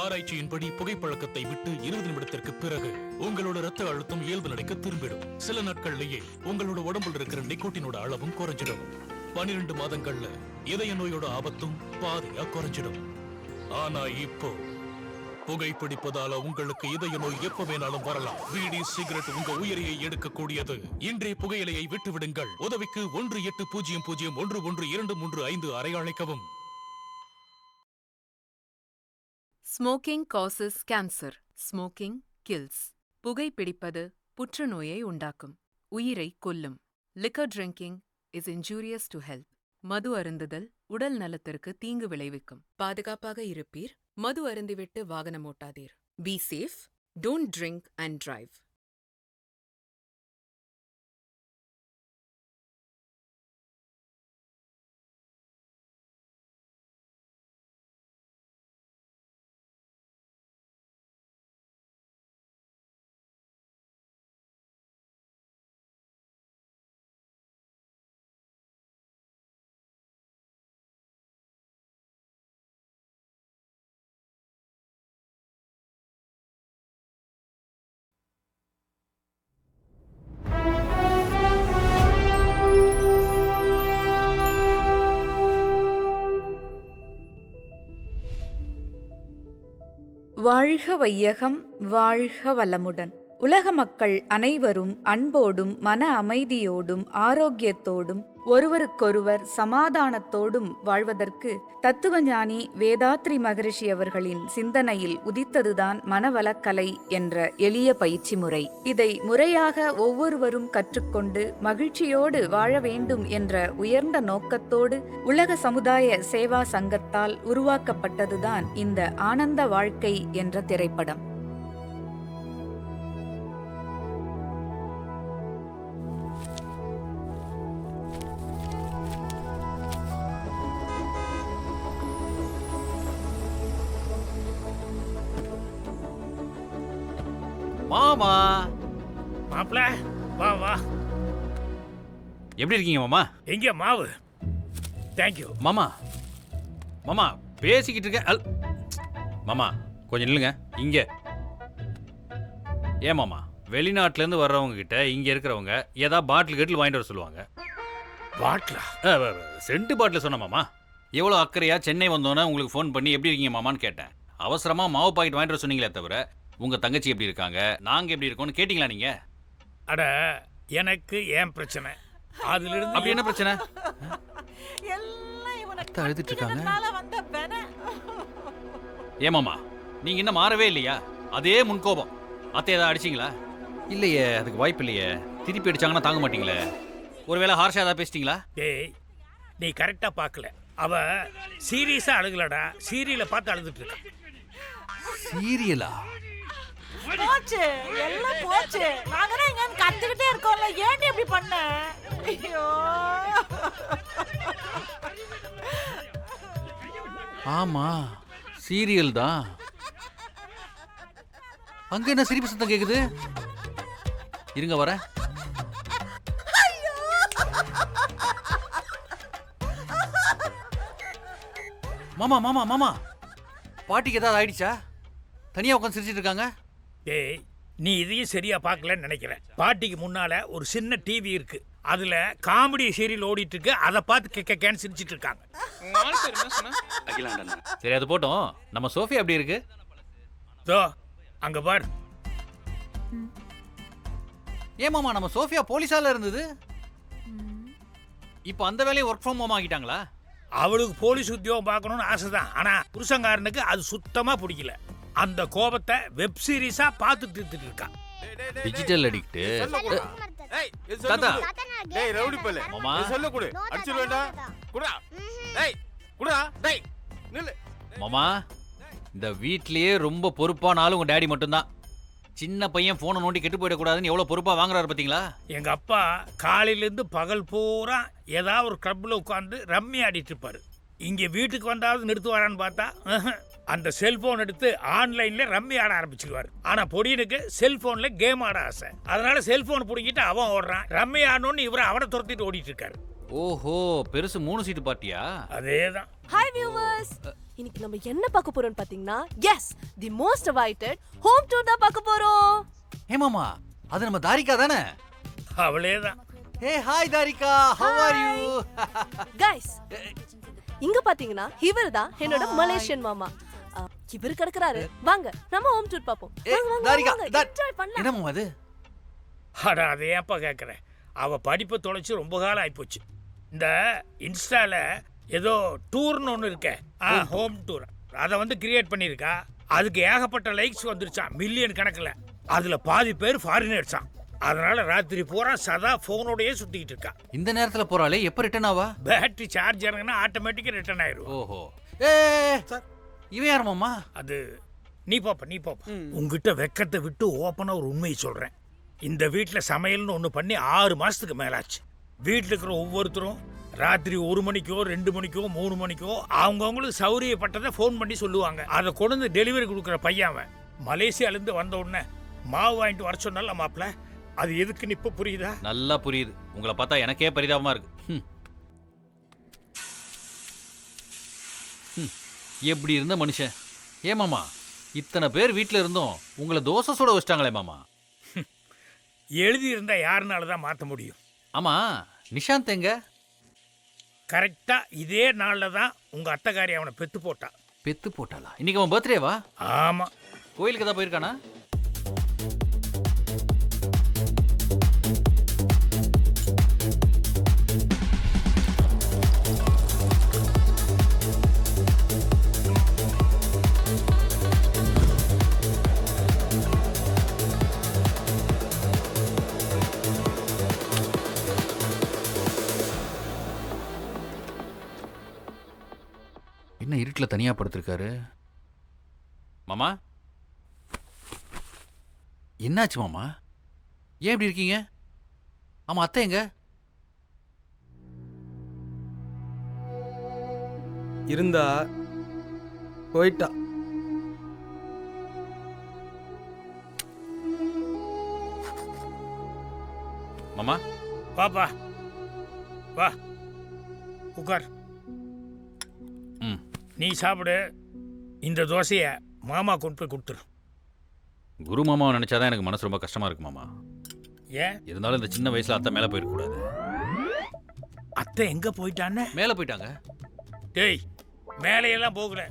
ஆராய்ச்சியின்படி புகைப்பழக்கத்தை விட்டு 20 நிமிடத்திற்கு பிறகு உங்களோட ரத்த அழுத்தம் இயல்பு நிலைக்கு திரும்பிடும். சில நாட்கள்லயே உங்களோட உடம்புல இருக்கிற நிக்கோட்டினோட அளவும் குறைஞ்சிடும். 12 மாதங்கள்ல இதய நோயோட ஆபத்தும் பாதியா குறைஞ்சிடும். ஆனா இப்போ புகைப்பிடிப்பதால உங்களுக்கு இதய நோய் எப்ப வேணாலும் வரலாம். பீடி சிகரெட் உங்க உயிரையை எடுக்கக்கூடியது. இன்றைய புகையிலையை விட்டு விடுங்கள். உதவிக்கு 1800111235 அழைக்கவும். Smoking causes cancer. Smoking kills. புகைப்பிடிப்பது புற்றுநோயை உண்டாக்கும், உயிரை கொல்லும். Liquor drinking is injurious to health. மது அருந்துதல் உடல் நலத்திற்கு தீங்கு விளைவிக்கும். பாதுகாப்பாக இருப்பீர். மது அருந்திவிட்டு வாகனம் ஓட்டாதீர். Be safe. Don't drink and drive. வாழ்க வையகம், வாழ்க வளமுடன். உலக மக்கள் அனைவரும் அன்போடும் மன அமைதியோடும் ஆரோக்கியத்தோடும் ஒருவருக்கொருவர் சமாதானத்தோடும் வாழ்வதற்கு தத்துவஞானி வேதாத்ரி மகரிஷி அவர்களின் சிந்தனையில் உதித்ததுதான் மனவளக்கலை என்ற எளிய பயிற்சி முறை. இதை முறையாக ஒவ்வொருவரும் கற்றுக்கொண்டு மகிழ்ச்சியோடு வாழ வேண்டும் என்ற உயர்ந்த நோக்கத்தோடு உலக சமுதாய சேவா சங்கத்தால் உருவாக்கப்பட்டதுதான் இந்த ஆனந்த வாழ்க்கை என்ற திரைப்படம். மாமா, மாப்ள வா வா. எப்படி இருக்கீங்க மாமா? எங்க மாவு? தேங்க்யூ மாமா. மாமா பேசிக்கிட்டு இருக்கேன். மாமா கொஞ்சம் நில்லுங்க. இங்க ஏன் மாமா, வெளிநாட்டிலேருந்து வர்றவங்க கிட்ட இங்க இருக்கிறவங்க ஏதாவது பாட்டில் வாங்கிட்டு வர சொல்லுவாங்க. பாட்டிலா? சென்ட் பாட்டில் சொன்ன மாமா. எவ்வளோ அக்கறையா சென்னை வந்தோன்னே உங்களுக்கு ஃபோன் பண்ணி எப்படி இருக்கீங்க மாமான்னு கேட்டேன். அவசரமா மாவு பாக்கெட் வாங்கிட்டு வர சொன்னீங்களே தவிர உங்க தங்கச்சி எப்படி இருக்காங்க, நாங்க எப்படி இருக்கோம்னு கேட்டீங்களா நீங்க? அட எனக்கு ஏன் பிரச்சனை, அதுல இருந்து அப்படி என்ன பிரச்சனை? எல்லாம் இவனை அழுதுட்டு இருக்காங்க. கட்டினதுனால வந்த பென. ஏமாமா நீங்க இன்னும் மாறவே இல்லையா? அதே முன்கோபம். அத்தை ஏதாவது அடிச்சிங்களா? இல்லையே, அதுக்கு வாய்ப்பு இல்லையே. திருப்பி அடிச்சாங்கன்னா தாங்க மாட்டீங்களே. ஒருவேளை ஹார்ஷா ஏதாவது பேசிட்டீங்களா? டேய், நீ கரெக்டா பார்க்கல. அவ சீரியஸா அழுகலடா, சீரியலை பார்த்து அழுதுட்டு இருக்கா. சீரியலா? போச்சு, எல்லாம் போச்சு. நாங்க தான் இங்க கத்துக்கிட்டே இருக்கோம்ல, ஏன்டி இப்படி பண்ண? ஐயோ. ஆமா, சீரியல் தான். அங்க என்ன சிரிப்பு சத்தம் கேக்குது? இருங்க வர. மாமா மாமா மாமா, பாட்டிக்கு ஏதாவது ஆயிடுச்சா? தனியா உட்காந்து சிரிச்சிட்டு இருக்காங்க. டேய், நீ இதையும் சரியா பார்க்கலன்னு நினைக்கிறேன். பாட்டிக்கு முன்னால ஒரு சின்ன டிவி இருக்கு, அதுல காமெடி சீரியல் ஓடிட்டு இருக்கு. அதை பார்த்து கேன்னு சிரிச்சிட்டு இருக்காங்க. சரி அது போட்டோம். நம்ம சோஃபியா எப்படி இருக்கு? தோ அங்க பார். ஏமாமா, நம்ம சோஃபியா போலீஸால இருந்தது, இப்போ அந்த வேலையை ஒர்க் ஃப்ரம் ஹோம் ஆகிட்டாங்களா? அவளுக்கு போலீஸ் உத்தியோகம் பார்க்கணும்னு ஆசைதான். ஆனா புருஷங்காரனுக்கு அது சுத்தமா பிடிக்கல. அந்த கோபத்தை வெப் சீரிஸா பார்த்து தீர்த்துட்டு இருக்கா. Digital addict. தாத்தா, டேய் ரவுடி பல்ல, மாமா சொல்ல குடு, அடிச்சு வேண்டாம் குடா. டேய் குடா, டேய் நில்லு. மாமா, இந்த வீட்லயே ரொம்ப பொறுப்பான ஆளு உங்க டாடி மட்டும்தான். சின்ன பையன் போனை நோண்டி கெட்டு போயிடக்கூடாதுன்னு எவ்வளவு பொறுப்பா வாங்குறாரு பாத்தீங்களா? எங்க அப்பா காலையில இருந்து பகல் பூரா ஏதாவது ஒரு கிளப்ல உட்காந்து ரம்மி ஆடிட்டு இருப்பாரு. இங்க வீட்டுக்கு வந்தாவது நிறுத்துவாரான்னு பார்த்தா அந்த செல்போன் எடுத்து ஆன்லைன்ல ரம்மி ஆட ஆரம்பிச்சிருவாரு. ஆனா பொடியனுக்கு செல்போன்ல கேம் ஆட ஆசை. அதனால செல்போன் புடிங்கிட்டு அவன் ஓடுறான். ரம்மி ஆடணும்னு இவரை அவனை துரத்திட்டு ஓடிட்டு இருக்காரு. ஓஹோ, பெருசு 3 சீட்டு பார்ட்டியா? அதேதான். ஹாய் வியூவர்ஸ், இன்னைக்கு நம்ம என்ன பார்க்க போறோம்னு பாத்தீங்கன்னா as the most awaited home tour தான் பார்க்க போறோம். ஏமாமா அது நம்ம தாரிகா தானே? அவளேதான். Hey hi Tharika, how are you? Guys, இங்க பாத்தீங்கன்னா இவர் தான் என்னோட மலேசியன் மாமா. இவர் கிடக்குறாரு. வாங்க நம்ம ஹோம் டூர் பாப்போம். தாரிகா என்ஜாய் பண்ணலாம். என்ன மாமா அது? அட அதை ஏன்ப்பா கேட்குறேன், அவள் படிப்பை தொலைச்சி ரொம்ப காலம் ஆகிப்போச்சு. இந்த இன்ஸ்டால ஏதோ டூர்னு ஒன்று இருக்கே, ஹோம் டூர், அதை வந்து கிரியேட் பண்ணியிருக்கா. அதுக்கு ஏகப்பட்ட லைக்ஸ் வந்துருச்சான், மில்லியன் கணக்கில். அதில் பாதி பேர் ஃபாரினர்ஸான். அதனால ராத்திரி பூரா சதா ஃபோனோடையே சுற்றிக்கிட்டு இருக்கா. இந்த நேரத்தில் போறாளே, எப்போ ரிட்டர்ன் ஆவா? பேட்டரி சார்ஜ் இறங்கினா ஆட்டோமேட்டிக்காக ரிட்டர்ன் ஆயிரும். ஓஹோ, ஏ இவன் யார் மாமா? அது நீ பாப்பா. உங்ககிட்ட வெக்கத்தை விட்டு ஓப்பனாக ஒரு உண்மையை சொல்கிறேன். இந்த வீட்டில் சமையல்னு ஒன்று பண்ணி 6 மாதத்துக்கு மேலாச்சு. வீட்டில் இருக்கிற ஒவ்வொருத்தரும் ராத்திரி 1 மணிக்கோ 2 மணிக்கோ 3 மணிக்கோ அவங்கவுங்களுக்கு சௌரியப்பட்டதை ஃபோன் பண்ணி சொல்லுவாங்க. அதை கொண்டு வந்து டெலிவரி கொடுக்குற பையன் அவன். மலேசியாலேருந்து வந்த உடனே மாவு வாங்கிட்டு வர சொன்னால மாப்பிள்ள, அது எதுக்குன்னு இப்போ புரியுதா? நல்லா புரியுது. உங்களை பார்த்தா எனக்கே பரிதாபமாக இருக்கு. எப்படி இருந்த மனுஷன். ஏமாமா இத்தனை பேர் வீட்டில் இருந்தோம் உங்களை தோசை சுட வச்சிட்டாங்களே மாமா. எழுதியிருந்தா யாருனால தான் மாற்ற முடியும். ஆமா, நிஷாந்த் எங்க? கரெக்டாக இதே நாளில் தான் உங்கள் அத்தைக்காரி அவனை பெத்து போட்டா. பெத்து போட்டாளா? இன்னைக்கு அவன் பர்த்டேவா? ஆமாம். கோயிலுக்கு தான் போயிருக்கானா? என்ன இருட்டில் தனியாக படுத்திருக்காரு? மாமா என்னாச்சு மாமா? ஏன் இப்படி இருக்கீங்க? ஆமா, அத்தை எங்க? இருந்தா போயிட்டா. மாமா பாப்பா வா உட்கார். நீ சாப்பிடு. இந்த தோசையை மாமா கொண்டு போய் கொடுத்துரு. குரு மாமாவை நினைச்சாதான் எனக்கு மனசு ரொம்ப கஷ்டமா இருக்கு மாமா. ஏன்? இருந்தாலும் இந்த சின்ன வயசுல அத்தை மேலே போயிருக்கூடாது. அத்தை எங்க போயிட்டான்னு? மேலே போயிட்டாங்க. டேய், மேலையெல்லாம் போகல,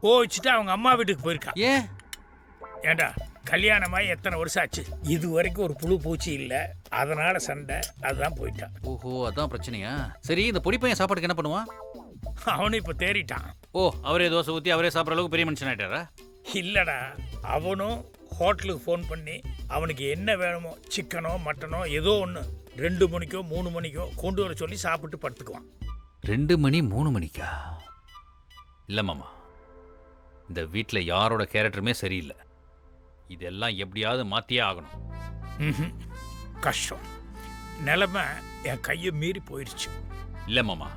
போயிச்சுட்டு அவங்க அம்மா வீட்டுக்கு போயிருக்கா. ஏன்? ஏண்டா, கல்யாணமாய் எத்தனை வருஷம் ஆச்சு, இது வரைக்கும் ஒரு புழு பூச்சி இல்லை, அதனால சண்டை, அதுதான் போயிட்டான். ஓஹோ, அதான் பிரச்சனையா? சரி, இந்த பொடி பையன் சாப்பாடுக்கு என்ன பண்ணுவான்? அவனும் இப்போ தேறிட்டான். ஓ, அவரே தோசை ஊற்றி அவரே சாப்பிட்ற அளவுக்கு பெரிய மனுஷன் ஆயிட்டாரா? இல்லடா, அவனும் ஹோட்டலுக்கு ஃபோன் பண்ணி அவனுக்கு என்ன வேணுமோ, சிக்கனோ மட்டனோ ஏதோ ஒன்று 2 மணிக்கோ 3 மணிக்கோ கொண்டு வர சொல்லி சாப்பிட்டு படுத்துக்குவான். 2 மணி 3 மணிக்கா? இல்லை மாமா, இந்த வீட்டில் யாரோட கேரக்டருமே சரியில்லை. இதெல்லாம் எப்படியாவது மாற்றியே ஆகணும். கஷ்டம். நிலைமை என் கையை மீறி போயிடுச்சு. இல்லை மாமா,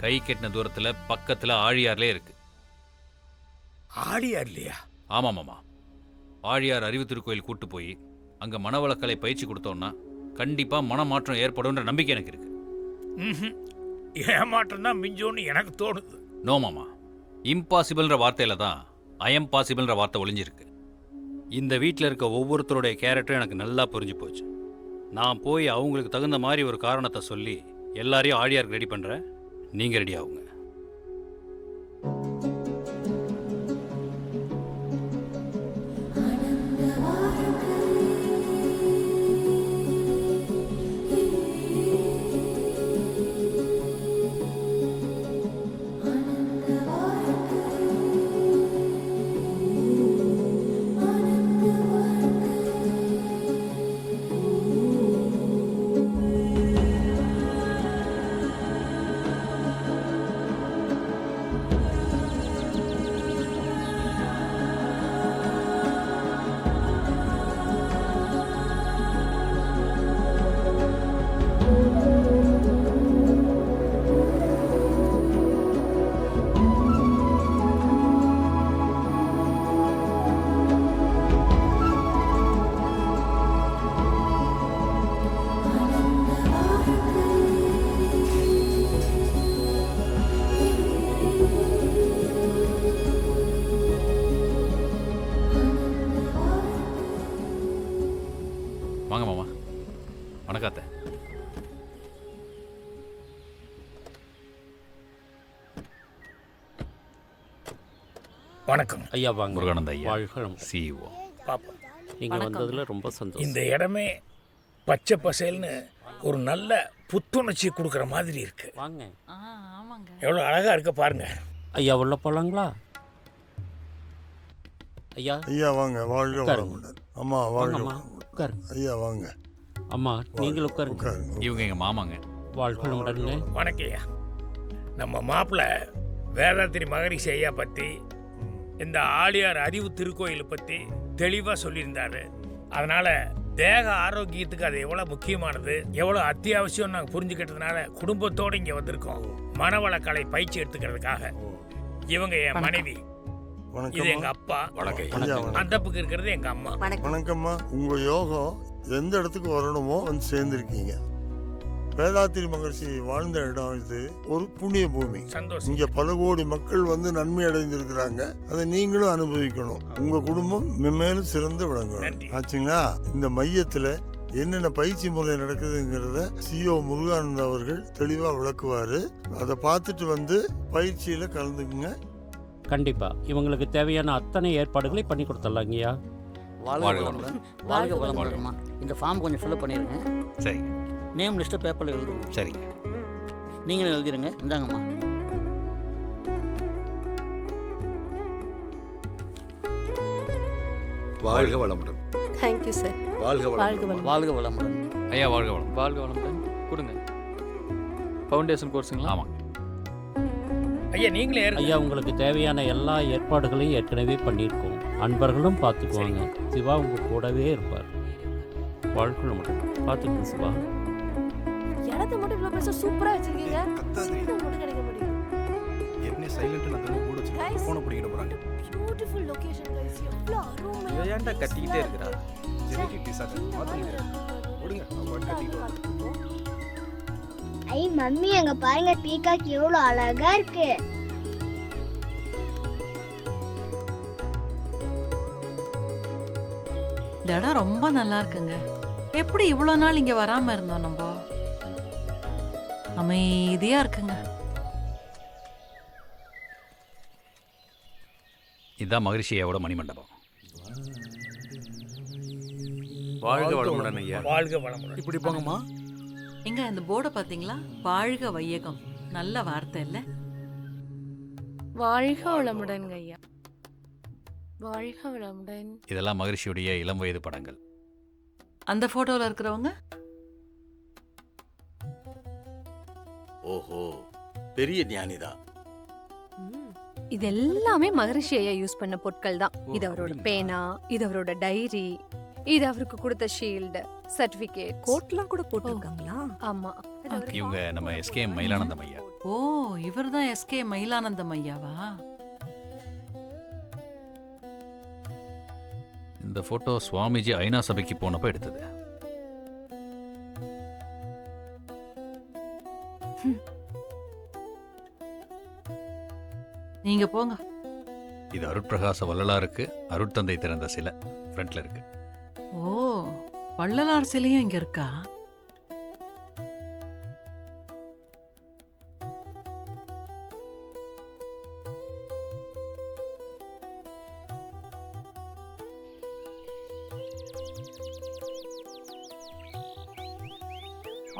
கை கெட்டின தூரத்தில் பக்கத்தில் ஆழியார்லே இருக்கு. ஆழியார் இல்லையா? ஆமாம் மாமா, ஆழியார் அறிவு திருக்கோயில் கூட்டு போய் அங்கே மனவளக்கலை பயிற்சி கொடுத்தோன்னா கண்டிப்பாக மனமாற்றம் ஏற்படும்ன்ற நம்பிக்கை எனக்கு இருக்கு. ஏமாற்றம் தான் மிஞ்சோன்னு எனக்கு தோணுது. நோ மாமா, இம்பாசிபிள்ன்ற வார்த்தையில் தான் ஐஎம் பாசிபிள்ன்ற வார்த்தை ஒளிஞ்சிருக்கு. இந்த வீட்டில் இருக்க ஒவ்வொருத்தருடைய கேரக்டரும் எனக்கு நல்லா புரிஞ்சு போச்சு. நான் போய் அவங்களுக்கு தகுந்த மாதிரி ஒரு காரணத்தை சொல்லி எல்லாரையும் ஆழியாருக்கு ரெடி பண்ணுறேன். நீங்கள் ரெடி ஆகுங்க. வணக்கம் ஐயா வாங்க. முருகானந்த ஐயா வாழ்க சிஇஓ. பாப்போம். நீங்கள் வந்ததில் ரொம்ப சந்தோஷம். இந்த இடமே பச்சை பசேல்னு ஒரு நல்ல புத்துணர்ச்சி கொடுக்குற மாதிரி இருக்கு. வாங்க எவ்வளோ அழகா இருக்க பாருங்க. ஐயா உள்ள போலாங்களா? ஐயா ஐயா வாங்க, வாழ்க வளமுடன். அம்மா வாழ்க வாங்கம்மா, வளமுடன். உட்காருங்க. ஐயா வாங்க. அம்மா நீங்கள் உட்காருங்க. உட்காருங்க. இவங்க எங்க மாமாங்க. வாழ்க வளமுடன்ங்க. வணக்கம்யா. நம்ம மாப்பிள்ளை வேதாத்திரி மகரிஷி ஐயா பற்றி, இந்த ஆழியார் அறிவு திருக்கோயிலை பற்றி தெளிவாக சொல்லியிருந்தாரு. அதனால் தேக ஆரோக்கியத்துக்கு அது எவ்வளோ முக்கியமானது, எவ்வளோ அத்தியாவசியம் நாங்கள் புரிஞ்சுக்கிட்டதுனால குடும்பத்தோடு இங்கே வந்திருக்கோம். மனவளக்கலை பயிற்சி எடுத்துக்கிறதுக்காக. இவங்க என் மனைவி, இது எங்க அப்பா, அந்த பக்கம் இருக்கிறது எங்க அம்மா. வணக்கம்மா. உங்க யோகம் எந்த இடத்துக்கு வரணுமோ வந்து சேர்ந்துருக்கீங்க. வேதாத்திரி மகர்ஷி வாழ்ந்த இடம் இது ஒரு புண்ணிய பூமி. சந்தோஷம். இங்க பல கோடி மக்கள் வந்து நன்மை அடைந்திருக்கிறாங்க. அதை நீங்களும் அனுபவிக்கணும். உங்க குடும்பம் மென்மேலும் சிறந்து விளங்கணும். ஆச்சுங்களா? இந்த மையத்துல என்னென்ன பயிற்சி முறை நடக்குதுங்கிறத சிஓ முருகானந்த அவர்கள் தெளிவா விளக்குவாரு. அதை பார்த்துட்டு வந்து பயிற்சியில கலந்துக்குங்க. கண்டிப்பா இவங்களுக்கு தேவையான அத்தனை ஏற்பாடுகளை பண்ணி கொடுத்துடலாங்கய்யா. வாழ்க வளமுடன். வாழ்க வளமுடன்மா. இந்த ஃபார்ம் கொஞ்சம் ஃபில்அப் பண்ணிடுங்க. சரி. நேம் லிஸ்ட்டு பேப்பரில் எழுதுங்க. சரிங்க. நீங்களும் எழுதிடுங்க. இந்தாங்கம்மா. வாழ்க வளமுடன். Thank you sir. வாழ்க வளமுடன். வாழ்க வளமுடன். ஐயா வாழ்க வளம். வாழ்க வளமுடன். கொடுங்க. ஃபவுண்டேஷன் கோர்ஸுங்களா? ஆமாங்க. ஐயா நீங்களே ஐயா உங்களுக்கு தேவையான எல்லா ஏற்பாடுகளையும் ஏற்கனவே பண்ணியிருக்கோம். அன்பர்களும் பார்த்துக்குவாங்க. சிவா உங்க கூடவே இருப்பார். வாழ்க வளமுடன். பார்த்துக்கணும் சிவா. இடத்தை மட்டும் இவ்வளோ பெருசாக சூப்பராக வச்சிருக்கீங்க. சீக்கிரம் மட்டும் கிடைக்க முடியும். ஏற்கனவே சைலண்ட் நான் மூட வச்சிருக்கேன். ஃபோனை பிடிக்கிட்டு போறாங்க. Beautiful location guys. எவ்வளவு அருமையா. இவ ஏன்டா கட்டிக்கிட்டே இருக்கறா? ஜெனிட்டி டிசார்ட் மாத்த முடியாது. ஓடுங்க. அவங்க கட்டிட்டு ஐ மம்மி அங்க பாருங்க, பீகாக் எவ்வளவு அழகா இருக்கு. இந்த இடம் ரொம்ப நல்லா இருக்குங்க. எப்படி இவ்வளோ நாள் இங்க வராம இருந்தோம் நம்ம? அமைதியா இருக்குங்க. இதுதான் மகரிஷி ஐயாவோட மணிமண்டபம். வாழ்க வளமுடன் ஐயா. வாழ்க வளமுடன். இப்படி போங்கம்மா. எங்க இந்த போர்டை பாத்தீங்களா? வாழ்க வையகம். நல்ல வார்த்தை இல்ல? வாழ்க வளமுடன் ஐயா. வாழ்க வளமுடன். இதெல்லாம் மகரிஷியுடைய இளம் வயது படங்கள். அந்த போட்டோல இருக்கிறவங்க? ஓஹோ, பெரிய ஞானிதான். இது எல்லாமே மகரிஷி ஐயா யூஸ் பண்ண பொருட்கள் தான். இது அவரோட பேனா, இது அவரோட டைரி, இது அவருக்கு கொடுத்த ஷீல்டு, சர்டிபிகேட், கோட்லாம் கூட போட்டுருக்காங்களா? ஆமா. இவங்க நம்ம எஸ்கே மயிலானந்தம் ஐயா. ஓ, இவர்தான் எஸ்கே மயிலானந்தம் ஐயாவா? இந்த போட்டோ சுவாமிஜி ஐநா சபைக்கு போனப்ப எடுத்தது. நீங்க போங்க. இது அருட்பிரகாச வள்ளலாருக்கு அருட்தந்தை திறந்த சிலை ஃப்ரண்ட்ல இருக்கு. ஓ, வள்ளலார் சிலையும் இங்க இருக்கா?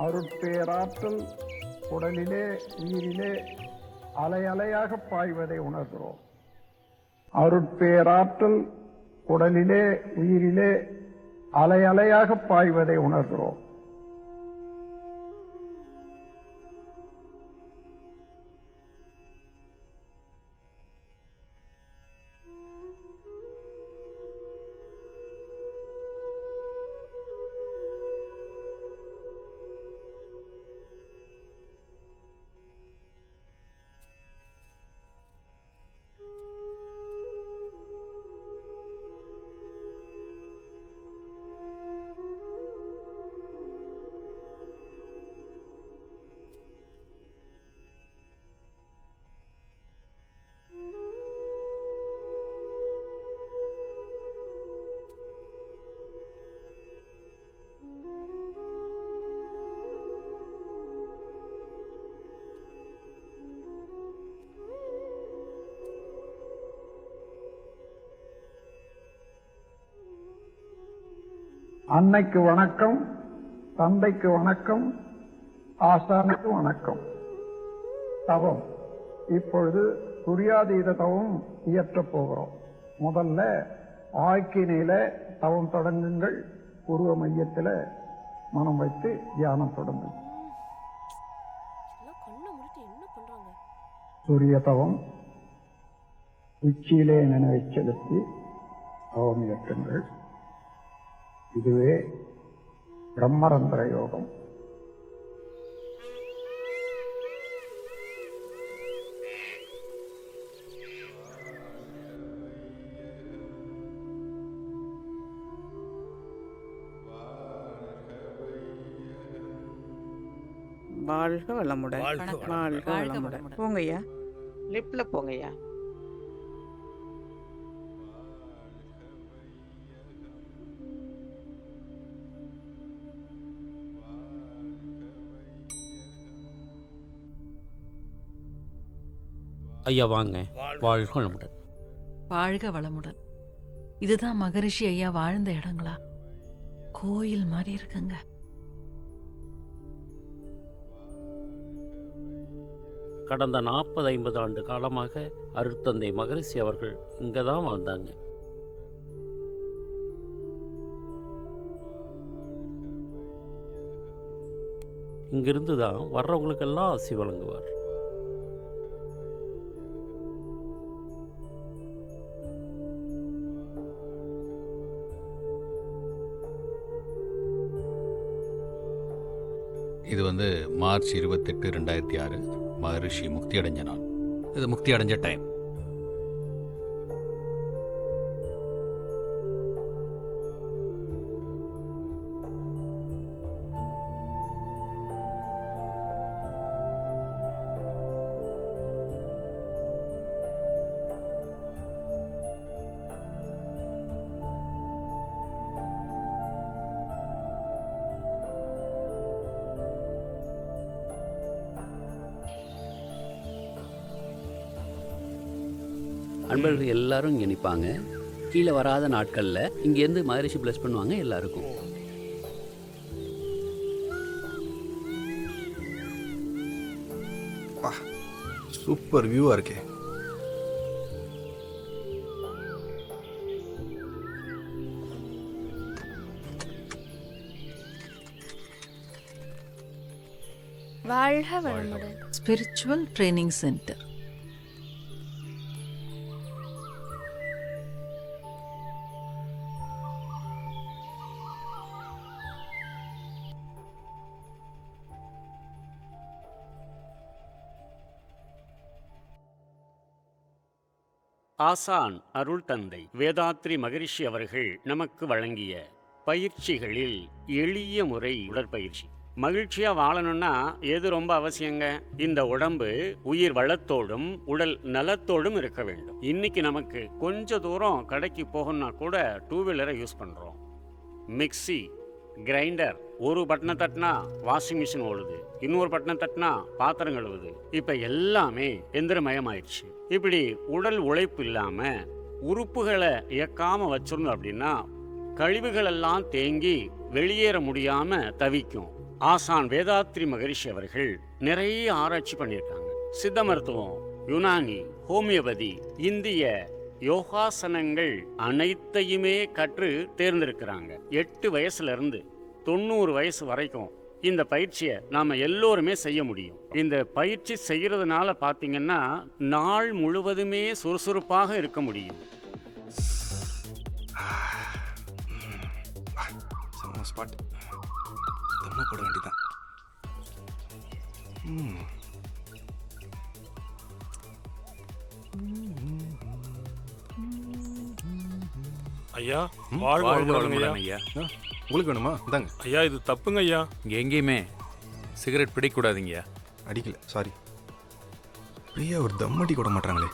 அருட்பேராற்றல் உடலிலே உயிரிலே அலை அலையாக பாய்வதை உணர்கிறோம். அருட்பேராற்றல் உடலிலே உயிரிலே அலை அலையாக பாய்வதை உணர்கிறோம். அன்னைக்கு வணக்கம், தந்தைக்கு வணக்கம், ஆசானுக்கு வணக்கம். தவம். இப்பொழுது துரியாதீத தவம் இயற்றப் போகிறோம். முதல்ல ஆக்கினையில தவம் தொடங்குங்கள். உருவ மையத்தில் மனம் வைத்து தியானம் தொடங்குங்கள். சூரிய தவம். உச்சியிலே நினைவை செலுத்தி தவம் இயற்றுங்கள். இதுவே பிரம்மரந்திர யோகம். வாழ்க வளமுடன். வாழ்க வளமுடன். போங்கய்யா, லிப்ட்ல போங்கய்யா. ஐயா வாங்க. வாழ்க வளமுடன். வாழ்க வளமுடன். இதுதான் மகரிஷி ஐயா வாழ்ந்த இடங்களா? கோயில் மாதிரி இருக்குங்க. கடந்த 40-50 ஆண்டு காலமாக அருட்தந்தை மகரிஷி அவர்கள் இங்கே தான் வாழ்ந்தாங்க. இங்கிருந்து தான் வர்றவங்களுக்கெல்லாம் ஆசி வழங்குவார். இது மார்ச் 28, 2006 மகரிஷி முக்தி அடைஞ்ச நாள். இது முக்தி அடைஞ்ச டைம். அன்பர்கள் எல்லாரும் இங்கே நிற்பாங்க. கீழே வராத நாட்களில் இங்கேருந்து மகரிஷி பிளஸ் பண்ணுவாங்க எல்லாருக்கும். சூப்பர் வியூவா இருக்கே. வாழ்க வளமுடன். Spiritual training centre. ஆசான் அருள் தந்தை வேதாத்ரி மகரிஷி அவர்கள் நமக்கு வழங்கிய பயிற்சிகளில் எளிய முறை உடற்பயிற்சி. மகிழ்ச்சியா வாழணும்னா எது ரொம்ப அவசியங்க? இந்த உடம்பு உயிர் வளத்தோடும் உடல் நலத்தோடும் இருக்க வேண்டும். இன்னைக்கு நமக்கு கொஞ்ச தூரம் கடைக்கு போகணும்னா கூட 2 வீலரை யூஸ் பண்றோம். மிக்சி, கிரைண்டர், ஒரு பட்டனை தட்டினா வாஷிங் மிஷின் ஓடுது, இன்னொரு பட்டனை தட்டினா பாத்திரம் கழுவுது. இப்ப எல்லாமே எந்திரமயமாயிடுச்சு. இப்படி உடல் உழைப்பு இல்லாம உறுப்புகளை இயக்காம வச்சிருந்தோம் அப்படின்னா கழிவுகள் எல்லாம் தேங்கி வெளியேற முடியாம தவிக்கும். ஆசான் வேதாத்ரி மகரிஷி அவர்கள் நிறைய ஆராய்ச்சி பண்ணியிருக்காங்க. சித்த மருத்துவம், யுனானி, ஹோமியோபதி, இந்திய யோகாசனங்கள் அனைத்தையுமே கற்று தேர்ந்தெடுக்கிறாங்க. 8 வயசுல இருந்து 90 வயசு வரைக்கும் இந்த பயிற்சியை நாம எல்லோருமே செய்ய முடியும். இந்த பயிற்சி செய்யறதுனால பாத்தீங்கன்னா நாள் முழுவதுமே சுறுசுறுப்பாக இருக்க முடியும். போட வேண்டியதான். ஐயா வாழ்க வளமுடன் ஐயா. உங்களுக்கு வேணுமா? இந்தாங்க ஐயா. இது தப்புங்க ஐயா. இங்கே எங்கேயுமே சிகரெட் பிடிக்கக்கூடாதுங்கய்யா. அடிக்கல, சாரி. ஐயா ஒரு தம்மடி கூட மாட்டாங்களே.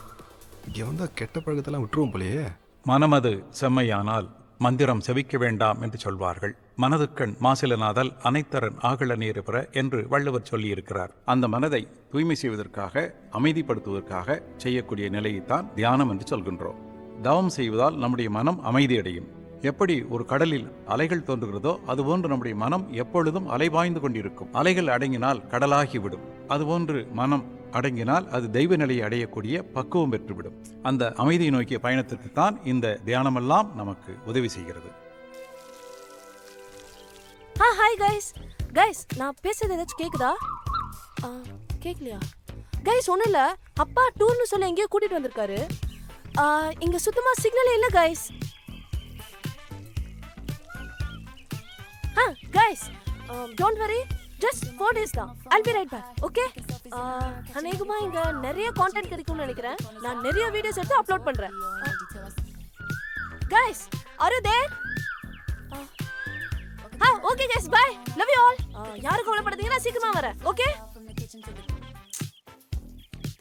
இங்கே வந்தால் கெட்ட பழக்கத்தெல்லாம் விட்டுருவோம் போலையே. மனமது செம்மையானால் மந்திரம் செவிக்க வேண்டாம் என்று சொல்வார்கள். மனதுக்கண் மாசிலனாதல் அனைத்தரன் ஆகல நீர் பெற என்று வள்ளுவர் சொல்லியிருக்கிறார். அந்த மனதை தூய்மை செய்வதற்காக, அமைதிப்படுத்துவதற்காக செய்யக்கூடிய நிலையைத்தான் தியானம் என்று சொல்கின்றோம். தவம் செய்வதால் நம்முடைய மனம் அமைதியடையும். எப்படி ஒரு கடலில் அலைகள் தோன்றுகிறதோ அதுபோன்று நம்முடைய மனம் எப்பொழுதும் அலைபாய்ந்து கொண்டிருக்கும். அலைகள் அடங்கினால் கடலாகிவிடும். அதுபோன்று மனம் அடங்கினால் அது தெய்வ நிலையை அடையக்கூடிய பக்குவம் பெற்றுவிடும். அந்த அமைதியை நோக்கிய பயணத்திற்கு தான் இந்த தியானமெல்லாம் நமக்கு உதவி செய்கிறது. ஹாய் கைஸ் நான் பேசுறது ஏதாச்சும் கேக்குதா? கேக்கலையா? கைஸ் ஒன்றும் இல்லை, அப்பா டூர்னு சொல்லி எங்கேயோ கூட்டிட்டு வந்திருக்காரு. இங்க சுத்தமா சிக்னலே இல்லை guys. Guys don't worry, just 4 days தான். I'll be right back. Okay? அநேகமா இங்க நிறைய கான்டென்ட் கிடைக்கும்னு நினைக்கிறேன். நான் நிறைய வீடியோஸ் எடுத்து அப்லோட் பண்றேன். Guys are you there? Okay guys bye, love you all. யாரும் கவலைப்படாதீங்க, நான் சீக்கிரமா வரேன். ஓகே?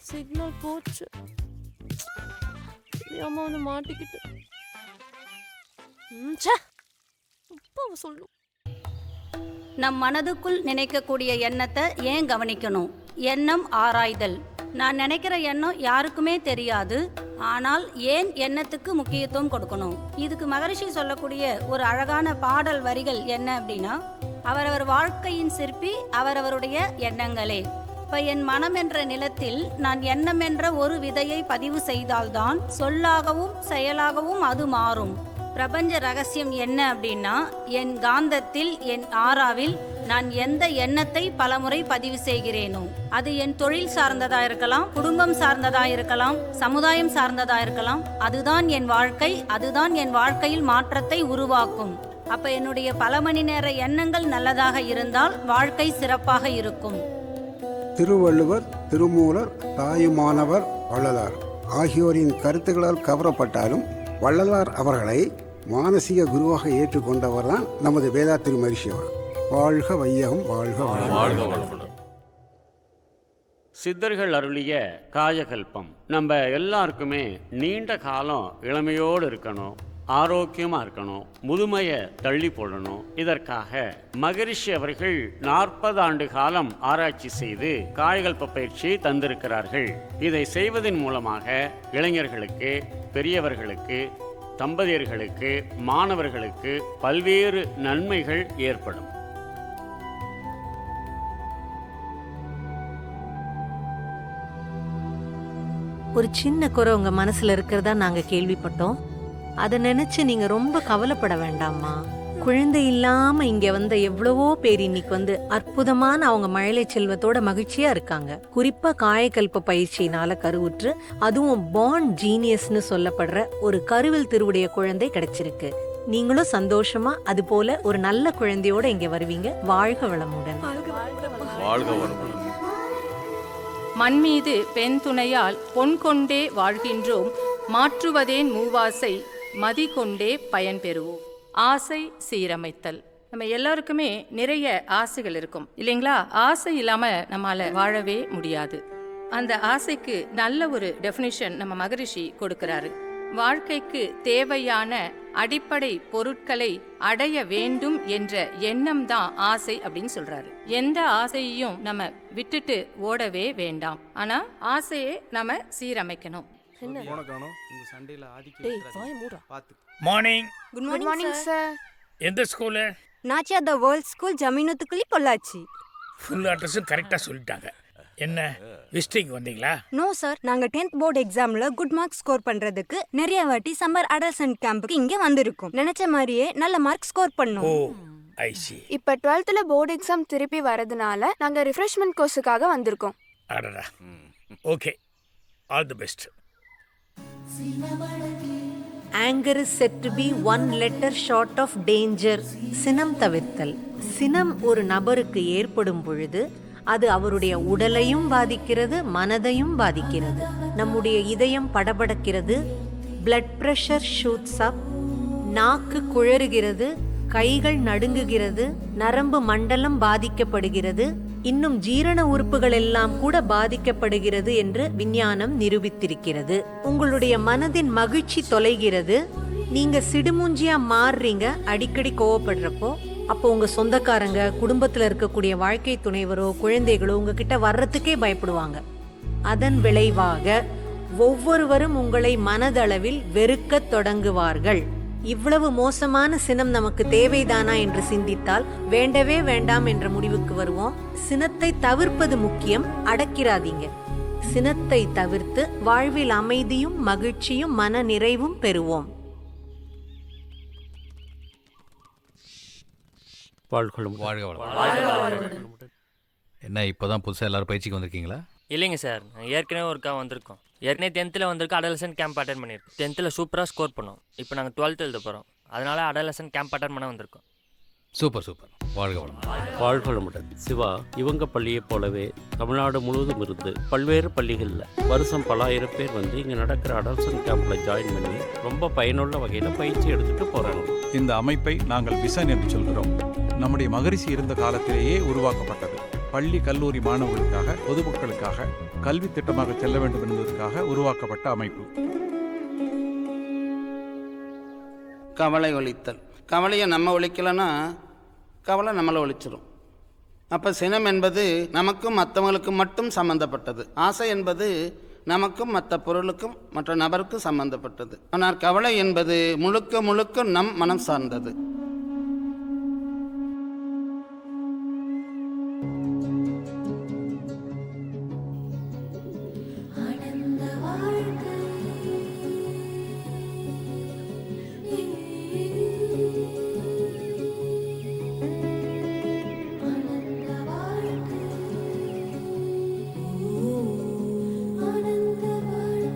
சிக்னல் போச்சு. அம்மா வந்து மாட்டிக்கிட்டு. அப்பா சொல்லு. நம் மனதுக்குள் நினைக்கக்கூடிய எண்ணத்தை ஏன் கவனிக்கணும்? எண்ணம் ஆராய்தல். நான் நினைக்கிற எண்ணம் யாருக்குமே தெரியாது, ஆனால் ஏன் எண்ணத்துக்கு முக்கியத்துவம் கொடுக்கணும்? இதுக்கு மகரிஷி சொல்லக்கூடிய ஒரு அழகான பாடல் வரிகள் என்ன அப்படின்னா, அவரவர் வாழ்க்கையின் சிற்பி அவரவருடைய எண்ணங்களே. இப்ப என் மனம் என்ற நிலத்தில் நான் எண்ணம் என்ற ஒரு விதையை பதிவு செய்தால்தான் சொல்லாகவும் செயலாகவும் அது மாறும். பிரபஞ்ச ரகசியம் என்ன அப்படின்னா, என் காந்தத்தில் என் ஆறாவில் நான் எந்த எண்ணத்தை பலமுறை பதிவு செய்கிறேனோ, அது என் தொழில் சார்ந்ததா இருக்கலாம், குடும்பம் சார்ந்ததா இருக்கலாம், சமுதாயம் சார்ந்ததா இருக்கலாம், அதுதான் என் வாழ்க்கை, அதுதான் என் வாழ்க்கையில் மாற்றத்தை உருவாக்கும். அப்ப என்னுடைய பல மணி நேர எண்ணங்கள் நல்லதாக இருந்தால் வாழ்க்கை சிறப்பாக இருக்கும். திருவள்ளுவர், திருமூலர், தாயுமானவர், வள்ளலார் ஆகியோரின் கருத்துக்களால் கவரப்பட்டாலும் வள்ளலார் அவர்களை மானசீக குருவாக ஏற்றுக்கொண்டவர் தான் நமது வேதாத்திரி மகரிஷி அவர். வாழ்க வையகம், வாழ்க வளமுடன். சித்தர்கள் அருளிய காயகல்பம். நம்ம எல்லாருக்குமே நீண்ட காலம் இளமையோடு இருக்கணும், ஆரோக்கியமாக இருக்கணும், முதுமையை தள்ளி போடணும். இதற்காக மகரிஷி அவர்கள் 40 ஆண்டு காலம் ஆராய்ச்சி செய்து காயகல்ப பயிற்சி தந்திருக்கிறார்கள். இதை செய்வதன் மூலமாக இளைஞர்களுக்கு, பெரியவர்களுக்கு, தம்பதியர்களுக்கு, மாணவர்களுக்கு பல்வேறு நன்மைகள் ஏற்படும். ஒரு சின்ன குறை உங்க மனசுல இருக்கிறதா நாங்க கேள்விப்பட்டோம். அதை நினைச்சு நீங்க ரொம்ப கவலைப்பட வேண்டாமா. குழந்தை இல்லாம இங்க வந்த எவ்வளவோ பேர் இன்னைக்கு வந்து அற்புதமான அவங்க மழலை செல்வத்தோட மகிழ்ச்சியா இருக்காங்க. குறிப்பா காயகல்ப பயிற்சியினால கருவுற்று, அதுவும் பார்ன் ஜீனியஸ்னு சொல்லப்படுற ஒரு கருவில் திருவுடைய குழந்தை கிடைச்சிருக்கு. நீங்களும் சந்தோஷமா அது போல ஒரு நல்ல குழந்தையோட இங்க வருவீங்க. வாழ்க வளமுடன். மண் மீது பெண் துணையால் பொன் கொண்டே வாழ்கின்றோம், மாற்றுவதேன் மூவாசை மதி கொண்டே பயன் பெறுவோம். ஆசை சீரமைத்தல். நம்ம எல்லாருக்குமே நிறைய ஆசைகள் இருக்கும் இல்லைங்களா? ஆசை இல்லாம நம்மால வாழவே முடியாது. அந்த ஆசைக்கு நல்ல ஒரு டெஃபினிஷன் நம்ம மகரிஷி கொடுக்கிறாரு. வாழ்க்கைக்கு தேவையான அடிப்படை பொருட்களை அடைய வேண்டும் என்ற எண்ணம் தான் ஆசை அப்படின்னு சொல்றாரு. எந்த ஆசையையும் நம்ம விட்டுட்டு ஓடவே வேண்டாம். ஆனா ஆசையை நம்ம சீரமைக்கணும். மார்னிங். Good morning sir. எந்த school? Nachiya the world school, ஜமீனத்துக்குள்ளி, பொள்ளாச்சி. ஃபுல் அட்ரஸும் கரெக்டாக சொல்லிட்டாங்க. என்ன விசிட்டிங் வந்தீங்களா? நோ சார், நாங்க 10th போர்டு எக்ஸாம்ல குட் மார்க் ஸ்கோர் பண்றதுக்கு நிறைய வாட்டி சம்மர் அடல்சன்ட் கேம்புக்கு இங்க வந்திருக்கோம். நினைச்ச மாதிரியே நல்ல மார்க் ஸ்கோர் பண்ணோம். ஐ சி. இப்ப 12th போர்டு எக்ஸாம் திருப்பி வரதுனால நாங்க ரிஃப்ரெஷ்மென்ட் கோர்ஸுக்காக வந்திருக்கோம். அடடா. Okay, all the best. Anger is said to be one letter short of danger. சினம் தவிர்த்தல். சினம் ஒரு நபருக்கு ஏற்படும் பொழுது அது அவருடைய உடலையும் பாதிக்கிறது, மனதையும் பாதிக்கிறது. நம்முடைய இதயம் படபடக்கிறது, பிளட் பிரஷர் ஷூட்ஸ் அப், நாக்கு குழறுகிறது, கைகள் நடுங்குகிறது, நரம்பு மண்டலம் பாதிக்கப்படுகிறது, இன்னும் ஜீரண உறுப்புகள் எல்லாம் கூட பாதிக்கப்படுகிறது என்று விஞ்ஞானம் நிரூபித்திருக்கிறது. உங்களுடைய மனதின் மகிழ்ச்சி தொலைகிறது. நீங்க சிடுமூஞ்சியா மாறுறீங்க அடிக்கடி கோவப்படுறப்போ. அப்போ உங்க சொந்தக்காரங்க, குடும்பத்துல இருக்கக்கூடிய வாழ்க்கை துணைவரோ குழந்தைகளோ உங்ககிட்ட வர்றதுக்கே பயப்படுவாங்க. அதன் விளைவாக ஒவ்வொருவரும் உங்களை மனதளவில் வெறுக்க தொடங்குவார்கள். இவ்வளவு மோசமான சினம் நமக்கு தேவைதானா என்று சிந்தித்தால் வேண்டவே வேண்டாம் என்ற முடிவுக்கு வருவோம். சினத்தை தவிர்ப்பது முக்கியம், அடக்கிறாதீங்க. சினத்தை தவிர்த்து வாழ்வில் அமைதியும் மகிழ்ச்சியும் மன நிறைவும் பெறுவோம். என்ன இப்போதான் புதுசாக எல்லாரும் பயிற்சிக்கு வந்திருக்கீங்களா? இல்லைங்க சார், ஏற்கனவே ஒருக்கா வந்திருக்கோம். ஏற்கனவே 10th வந்திருக்கோம், அடலசன் கேம்ப் அட்டன் பண்ணியிருக்கோம். 10th சூப்பராக ஸ்கோர் பண்ணோம். இப்போ நாங்கள் 12th எழுத போகிறோம். அதனால அடலசன் கேம்ப் அட்டன் பண்ண வந்திருக்கோம். Super super. வாழ்க வளமுடன். சிவா, இவங்க பள்ளியை போலவே தமிழ்நாடு முழுவதும் இருந்து பல்வேறு பள்ளிகளில் வருஷம் பல ஆயிரம் பேர் வந்து இங்கே நடக்கிற அடல்சன் கேம்பில் ஜாயின் பண்ணி ரொம்ப பயனுள்ள வகையில் பயிற்சி எடுத்துகிட்டு போகிறாங்க. இந்த அமைப்பை நாங்கள் விசன் என்று சொல்கிறோம். நம்முடைய மகரிஷி இருந்த காலத்திலேயே உருவாக்கப்பட்டது. பள்ளி கல்லூரி மாணவர்களுக்காக, பொதுமக்களுக்காக கல்வி திட்டமாக செல்ல வேண்டும் என்பதற்காக உருவாக்கப்பட்ட அமைப்பு. கவலை ஒழித்தல். கவலையை நம்ம ஒழிக்கலைன்னா கவலை நம்மளை ஒழிச்சிடும். அப்போ சினம் என்பது நமக்கும் மற்றவங்களுக்கும் மட்டும் சம்பந்தப்பட்டது. ஆசை என்பது நமக்கும் மற்ற பொருளுக்கும் மற்ற நபருக்கும் சம்பந்தப்பட்டது. ஆனால் கவலை என்பது முழுக்க முழுக்க நம் மனம் சார்ந்தது.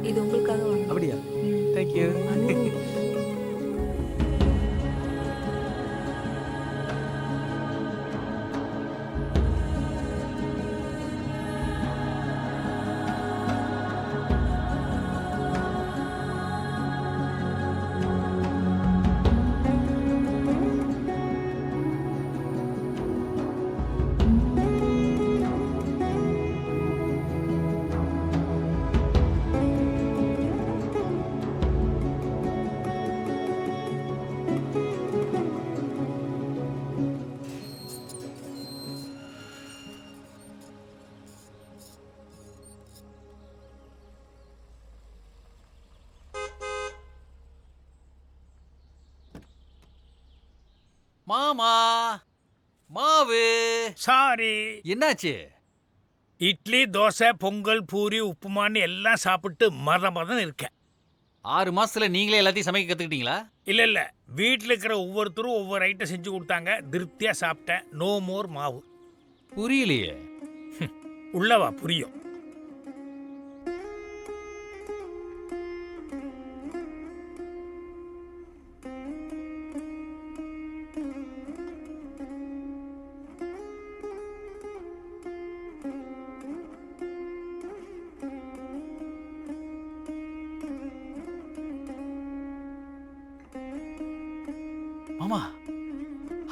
இது உங்களுக்காக. அப்படியா? தேங்க்யூ. மாமா, மாவு. சாரி. என்னாச்சு? இட்லி, தோசை, பொங்கல், பூரி, உப்புமான்னு எல்லாம் சாப்பிட்டு மதம் இருக்கேன். 6 மாசத்துல நீங்களே எல்லாத்தையும் சமைக்க கத்துக்கிட்டீங்களா? இல்ல, வீட்டில் இருக்கிற ஒவ்வொருத்தரும் ஒவ்வொரு ஐட்டம் செஞ்சு கொடுத்தாங்க. திருப்தியா சாப்பிட்டேன். நோ மோர் மாவு. புரியலையே. உள்ளவா புரியும். மாமா,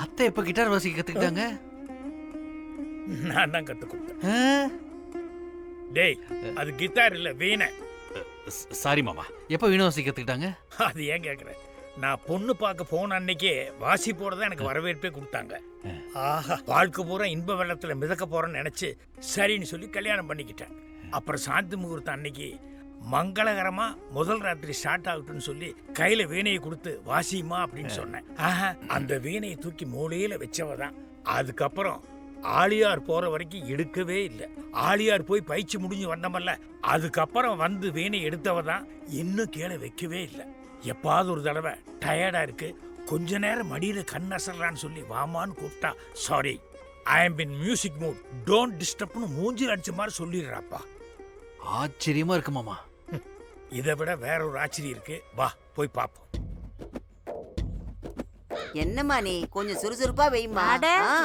அத்தை எப்ப கிட்டார் வாசிக்க கத்துக்கிட்டாங்க? நான் தான் கத்து கொடுத்தேன். டேய், அது கிட்டார் இல்ல, வீணை. சாரி மாமா, எப்ப வீணை வாசிக்க கத்துக்கிட்டாங்க? அது ஏன் கேட்குறேன்? நான் பொண்ணு பார்க்க போன அன்னைக்கே வாசிப்போட தான் எனக்கு வரவேற்பே கொடுத்தாங்க. ஆஹா, வாழ்க்கை பூரா இன்ப வெள்ளத்தில் மிதக்க போறேன்னு நினைச்சு சரின்னு சொல்லி கல்யாணம் பண்ணிக்கிட்டேன். அப்புறம் சாந்தி முகூர்த்தம் அன்னைக்கு மங்களகரமா முதல் ராத்திரி ஸ்டார்ட் ஆகட்டும்னு சொல்லி கையில வீணையை கொடுத்து வாசிமா அப்படின்னு சொன்னேன். அந்த வீணையை தூக்கி மூலையில வச்சவ தான். அதுக்கப்புறம் ஆழியார் போற வரைக்கும் எடுக்கவே இல்லை. ஆழியார் போய் பயிற்சி முடிஞ்சு வந்தமல்ல, அதுக்கப்புறம் வந்து வீணை எடுத்தவ தான் இன்னும் கீழே வைக்கவே இல்லை. எப்பாவது ஒரு தடவை டயர்டா இருக்கு, கொஞ்ச நேரம் மடியில கண் அசர்றான்னு சொல்லி வாமான்னு கூப்பிட்டா, சாரி ஐ ஆம் இன் மியூசிக் மூட், டோன்ட் டிஸ்டர்ப்னு மூஞ்சில் அடிச்ச மாதிரி சொல்லிடுறாப்பா. ஆச்சரியமா இருக்கு மாமா. இதை விட வேற ஒரு ஆச்சரியம் இருக்கு, வா போய் பாப்போம். என்னம்மா நீ கொஞ்சம் சுறுசுறுப்பா வைமா.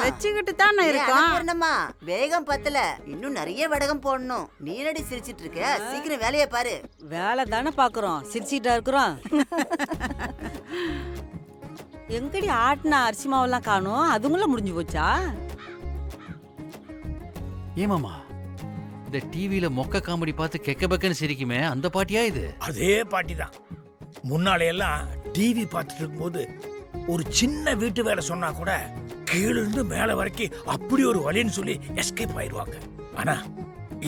வச்சுக்கிட்டு தான் இருக்கோம். வேகம் பத்தல, இன்னும் நிறைய வடகம் போடணும். நீ என்னடி சிரிச்சிட்டு இருக்க? சீக்கிரம் வேலையை பாரு. வேலை தானே பாக்குறோம், சிரிச்சிட்டா இருக்கிறோம். எங்கடி ஆட்டின அரிசி மாவெல்லாம் காணும், அதுங்களும் முடிஞ்சு போச்சா? ஏமாமா, இந்த டிவியில மொக்க காமெடி பார்த்து கெக்க பக்கன்னு சிரிக்குமே, அந்த பாட்டியா இது? அதே பாட்டி தான். முன்னாலே எல்லாம் டிவி பார்த்துட்டு இருக்கும்போது ஒரு சின்ன வீட்டு வேலை சொன்னா கூட கீழிருந்து மேல வரைக்கும் அப்படி ஒரு வலின்னு சொல்லி எஸ்கேப் ஆயிடுவாங்க. ஆனா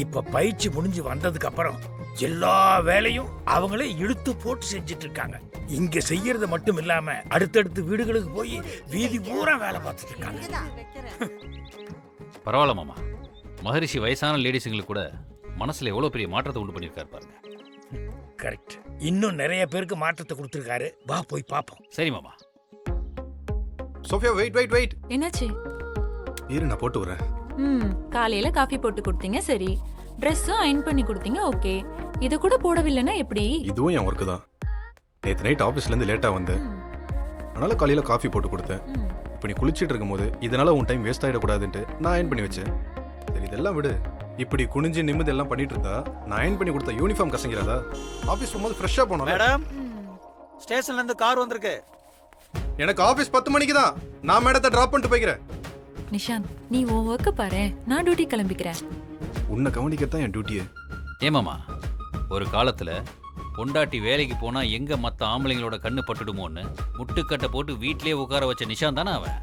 இப்ப பயிற்சி முடிஞ்சு வந்ததுக்கு அப்புறம் எல்லா வேலையும் அவங்களே இழுத்து போட்டு செஞ்சுட்டு இருக்காங்க. இங்க செய்யறது மட்டும் இல்லாம அடுத்தடுத்து வீடுகளுக்கு போய் வீதி பூரா வேலை பார்த்துட்டு இருக்காங்க. பரவாயில்ல மாமா, மகரிஷி வயசான லேடிஸுங்களுக்கு கூட மனசுல எவ்வளவு பெரிய மாற்றத்தை உண்டு பண்ணியிருக்காரு பாருங்க. கரெக்ட். இன்னும் நிறைய பேருக்கு மாற்றத்தை கொடுத்துருக்காரு. வா போய் பார்ப்போம். சரி மாமா. Sophia wait. என்னாச்சு? இரு நான் போட்டு வரேன். காலையில காஃபி போட்டு கொடுத்தீங்க, சரி. ட்ரெஸ்ஸும் அயர்ன் பண்ணி கொடுத்தீங்க, ஓகே. இத கூட போடவில்லைன்னா எப்படி? இதுவும் என் ஒர்க்கு தான். நேற்று நைட் ஆஃபீஸ்லேருந்து லேட்டாக வந்தேன், அதனால காலையில் காஃபி போட்டு கொடுத்தேன். இப்போ நீ குளிச்சுட்டு இருக்கும்போது இதனால உன் டைம் வேஸ்ட் ஆகிடக்கூடாதுன்ட்டு நான் அயர்ன் பண்ணி வச்சேன். சரி இதெல்லாம் விடு. இப்படி குனிஞ்சு நிமிந்து எல்லாம் பண்ணிட்டு இருந்தா நான் அயர்ன் பண்ணி கொடுத்த யூனிஃபார்ம் கசங்கிறாதா? ஆஃபீஸ் போகும்போது ஃப்ரெஷ்ஷாக போனோம். மேடம், ஸ்டேஷன்லேருந்து கார் வந்திருக்கு. எனக்கு ஆஃபீஸ் 10 மணிக்கு தான். நான் மேடத்தை ட்ராப் பண்ணிட்டு போய்க்கிறேன். நிஷாந்த், நீ உன் ஒர்க்க பாரு, நான் டியூட்டி கிளம்பிக்கிறேன். உன்னை கவனிக்கிறது தான் என் டியூட்டியே. ஏமாமா, ஒரு காலத்துல பொண்டாட்டி வேலைக்கு போனா எங்க மற்ற ஆம்பளைங்களோட கண்ணு பட்டுடுமோன்னு முட்டுக்கட்டை போட்டு வீட்லயே உட்கார வச்ச நிஷாந்த் தானே அவன்.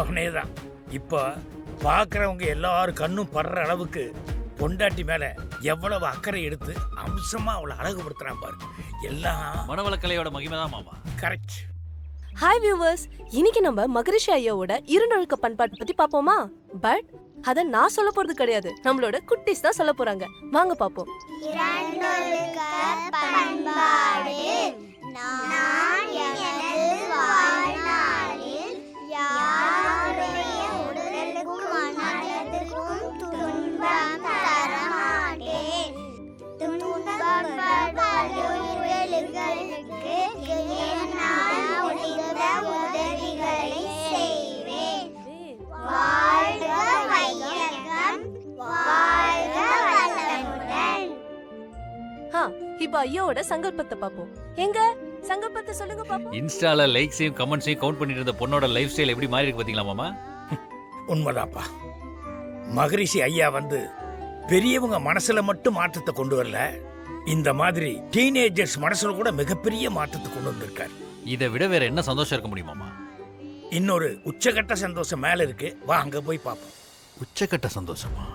அவனே தான். இப்போ பார்க்குறவங்க எல்லாரும் கண்ணும் படுற அளவுக்கு பொண்டாட்டி மேல எவ்வளவு அக்கறை எடுத்து அம்சமா அவளை அழகுபடுத்துறான் பாரு. எல்லாம் மனவளக்கலையோட மகிமை தான் மாமா. கரெக்ட். ஹாய் வியூவர்ஸ், இன்னைக்கு நம்ம மகரிஷி ஐயாவோட இருநொழுக்க பண்பாட்டு பத்தி பாப்போமா? பட் அத நான் சொல்ல போறது கிடையாது, நம்மளோட குட்டீஸ் தான் சொல்ல போறாங்க. வாங்க பாப்போம். இரண்டொழுக்க பண்பாடு நான் எனது வாழ்நாளில் யாருடைய உடலுக்கும் மனதிற்கும் துன்பம் தரமாட்டேன். துன்பப்படுபவர்களுக்கு என்னால் முடிந்த உதவிகளை செய்வேன். வாழ்க வையகம், வாழ்க வளமுடன். இப்ப ஐயாவோட சங்கல்பத்தை பாப்போம். எங்க சங்கல்பத்தை சொல்லுங்க பாப்போம். இன்ஸ்டால லைக்ஸையும் கமெண்ட்ஸையும் கவுண்ட் பண்ணிட்டு இருந்த பொண்ணோட லைஃப் ஸ்டைல் எப்படி மாறி இருக்கு பாத்தீங்களா மாமா? உண்மைதாப்பா. மகரிஷி ஐயா வந்து பெரியவங்க மனசுல மட்டும் மாற்றத்தை கொண்டு வரல, இந்த மாதிரி டீனேஜர்ஸ் மனசுல கூட மிகப்பெரிய மாற்றத்தை கொண்டு வந்திருக்காரு. இதை விட வேற என்ன சந்தோஷம் இருக்க முடியுமாமா? இன்னொரு உச்சகட்ட சந்தோஷம் மேல இருக்கு. வா அங்க போய் பார்ப்போம். உச்சகட்ட சந்தோஷமா?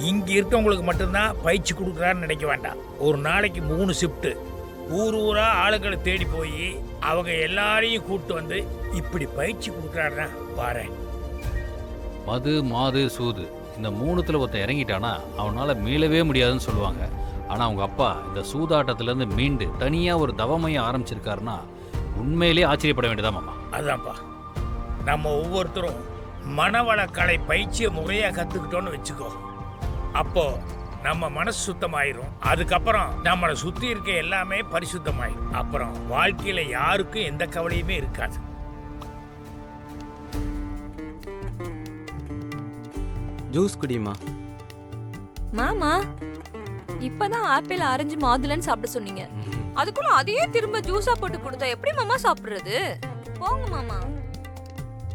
இங்க இருக்கவங்களுக்கு மட்டும்தான் பயிற்சி கொடுக்குறான்னு நினைக்க வேண்டாம். ஒரு நாளைக்கு 3 ஷிஃப்ட் ஊர் ஊரா ஆளுங்களை தேடி போய் அவங்க எல்லாரையும் கூப்பிட்டு வந்து இப்படி பயிற்சி கொடுக்குறாருன்னா பாரு. மது மாது சூது இந்த 3த்துல ஒருத்தன் இறங்கிட்டானா அவனால மீளவே முடியாதுன்னு சொல்லுவாங்க. ஆனா அவங்க அப்பா இந்த சூதாட்டத்துல இருந்து மீண்டு தனியா ஒரு தவமையை ஆரம்பிச்சிருக்காருன்னா உண்மையிலேயே ஆச்சரியப்பட வேண்டியதா மாமா. அதான்ப்பா, நம்ம ஒவ்வொருத்தரும் மனவளக்கலை பயிற்சியை முறையா கத்துக்கிட்டோன்னு வச்சுக்கோ. அப்போ நம்ம மனசு சுத்தமாயிரும். அதுக்கப்புறம் நம்மளை சுத்தி இருக்க எல்லாமே பரிசுத்தமாயிரும். அப்புறம் வாழ்க்கையில யாருக்கும் எந்த கவலையுமே இருக்காது. ஜூஸ் குடிமா. மாமா, இப்பதான் ஆப்பிள் ஆரஞ்சு மாதுளன்னு சாப்பிட சொன்னீங்க, அதுக்குள்ள அதையே திரும்ப ஜூஸா போட்டு கொடுத்தா எப்படி மாமா சாப்பிடுறது? போங்க மாமா.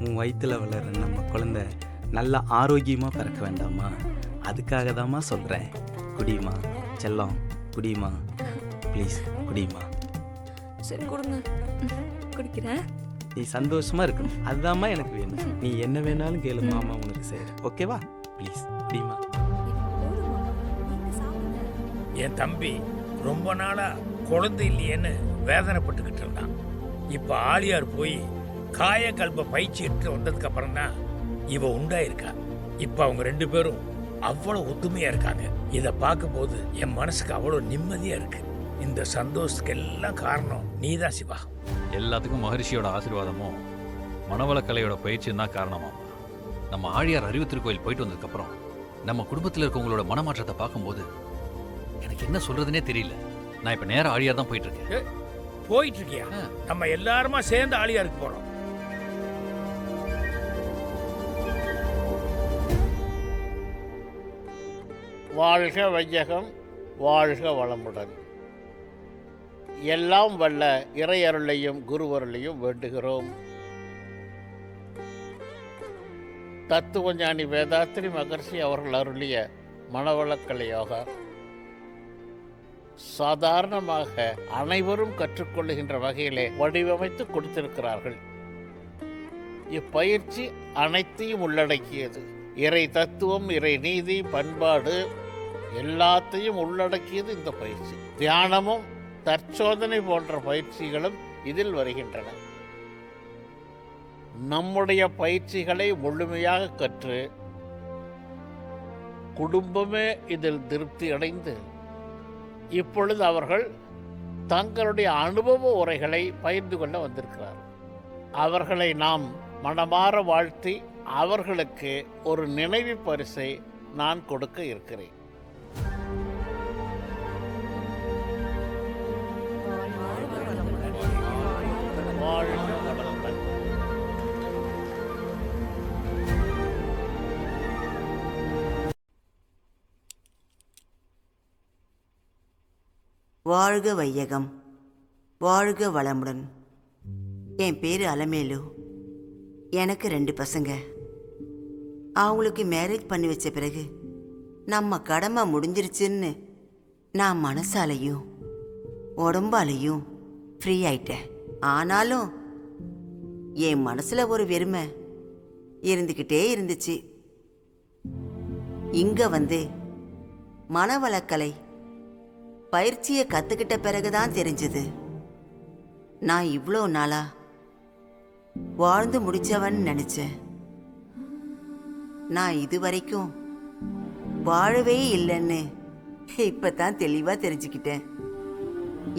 உன் வயிற்றுல வளர நம்ம குழந்தை நல்லா ஆரோக்கியமா பிறக்க வேண்டாமா? அதுக்காக தாம்மா சொல்கிறேன். குடிமா செல்லம், குடிமா ப்ளீஸ், குடிமா. சரி கொடுங்க, குடிக்கிறேன். நீ சந்தோஷமா இருக்கணும், அதுதாம்மா எனக்கு வேணும். நீ என்ன வேணாலும் கேளு, மாமா உனக்கு செய்கிறேன். ஓகேவா? ப்ளீஸ் குடிமா. என் தம்பி ரொம்ப நாளா குழந்தை இல்லையேன்னு வேதனைப்பட்டுக்கிட்டு இருந்தான். இப்போ ஆலியார் போய் காயக்கல்ப பயிற்சி எடுத்து வந்ததுக்கு அப்புறம் தான் இவ உண்டாயிருக்கா. இப்போ அவங்க 2 பேரும் அவ்வளவு ஒத்துமையா இருக்காங்க. இதை பார்க்கும்போது என் மனசுக்கு அவ்வளவு நிம்மதியா இருக்கு. இந்த சந்தோஷத்துக்கு எல்லாம் காரணம் நீதான் சிவா. எல்லாத்துக்கும் மகரிஷியோட ஆசீர்வாதமும் மனவளக்கலையோட பயிற்சியும் தான் காரணமாகும். நம்ம ஆழியார் அறிவு திருக்கோயில் போயிட்டு வந்ததுக்கப்புறம் நம்ம குடும்பத்தில் இருக்கவங்களோட மனமாற்றத்தை பார்க்கும்போது எனக்கு என்ன சொல்றதுனே தெரியல. நான் இப்போ நேரம் ஆழியார் தான் போயிட்டு இருக்கேன். போயிட்டு இருக்கியா? நம்ம எல்லாருமா சேர்ந்து ஆழியாருக்கு போறோம். வாழ்க வையகம், வாழ்க வளமுடன். எல்லாம் வல்ல இறையருளையும் குருவருளையும் வேண்டுகிறோம். தத்துவஞானி வேதாத்ரி மகர்ஷி அவர்கள் அருளிய மனவளக்கலை யோகா சாதாரணமாக அனைவரும் கற்றுக்கொள்ளுகின்ற வகையிலே வடிவமைத்து கொடுத்திருக்கிறார்கள். இப்பயிற்சி அனைத்தையும் உள்ளடக்கியது. இறை தத்துவம், இறை நீதி, பண்பாடு எல்லாத்தையும் உள்ளடக்கியது இந்த பயிற்சி. தியானமும் தற்சோதனை போன்ற பயிற்சிகளும் இதில் வருகின்றன. நம்முடைய பயிற்சிகளை முழுமையாக கற்று குடும்பமே இதில் திருப்தி அடைந்து இப்பொழுது அவர்கள் தங்களுடைய அனுபவ உரைகளை பகிர்ந்து கொள்ள வந்திருக்கிறார். அவர்களை நாம் மனமாற வாழ்த்தி அவர்களுக்கு ஒரு நினைவு பரிசை நான் கொடுக்க இருக்கிறேன். வாழ்க வையகம், வாழ்க வளமுடன். என் பேர் அலமேலு. எனக்கு 2 பசங்க. அவங்களுக்கு மேரேஜ் பண்ணி வச்ச பிறகு நம்ம கடமை முடிஞ்சிருச்சுன்னு நான் மனசாலையும் உடம்பாலையும் ஃப்ரீ ஆயிட்டேன். ஆனாலும் என் மனசில் ஒரு வெறுமை இருந்துக்கிட்டே இருந்துச்சு. இங்கே வந்து மனவளக்கலை பயிற்சியை கற்றுக்கிட்ட பிறகுதான் தெரிஞ்சது நான் இவ்வளோ நாளா வாழ்ந்து முடிச்சவன் நினச்சேன். நான் இதுவரைக்கும் வாழவே இல்லைன்னு இப்போ தான் தெளிவாக தெரிஞ்சுக்கிட்டேன்.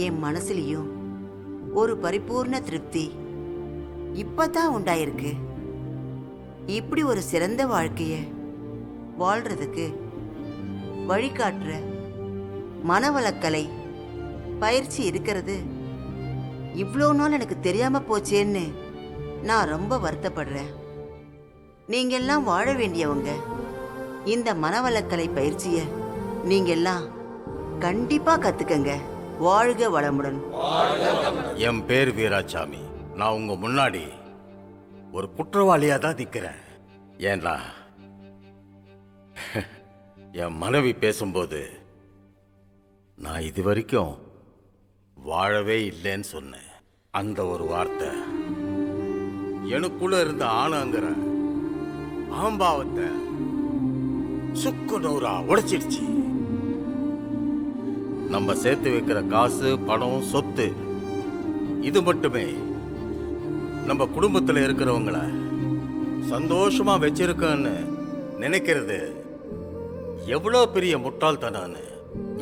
என் மனசுலேயும் ஒரு பரிபூர்ண திருப்தி இப்போ தான் உண்டாயிருக்கு. இப்படி ஒரு சிறந்த வாழ்க்கையை வாழ்கிறதுக்கு வழிகாட்டுற மனவளக்கலை பயிற்சி இருக்கிறது இவ்வளோ நாள் எனக்கு தெரியாமல் போச்சேன்னு நான் ரொம்ப வருத்தப்படுறேன். நீங்கெல்லாம் வாழ வேண்டியவங்க. இந்த மனவளக்கலை பயிற்சியை நீங்கெல்லாம் கண்டிப்பாக கற்றுக்கங்க. வாழ்க வளமுடன். என் பேர் வீராசாமி. நான் உங்க முன்னாடி ஒரு குற்றவாளியாக தான் நிற்கிறேன். ஏன்னா என் மனைவி பேசும்போது நான் இது வரைக்கும் வாழவே இல்லைன்னு சொன்னேன். அந்த ஒரு வார்த்தை எனக்குள்ள இருந்த ஆணங்கிற ஆம்பாவத்தை சுக்கு நூறா உடைச்சிடுச்சு. நம்ம சேர்த்து வைக்கிற காசு, பணம், சொத்து இது மட்டுமே நம்ம குடும்பத்தில் இருக்கிறவங்கள சந்தோஷமா வச்சிருக்கன்னு நினைக்கிறது எவ்வளோ பெரிய முட்டாள்தனான்னு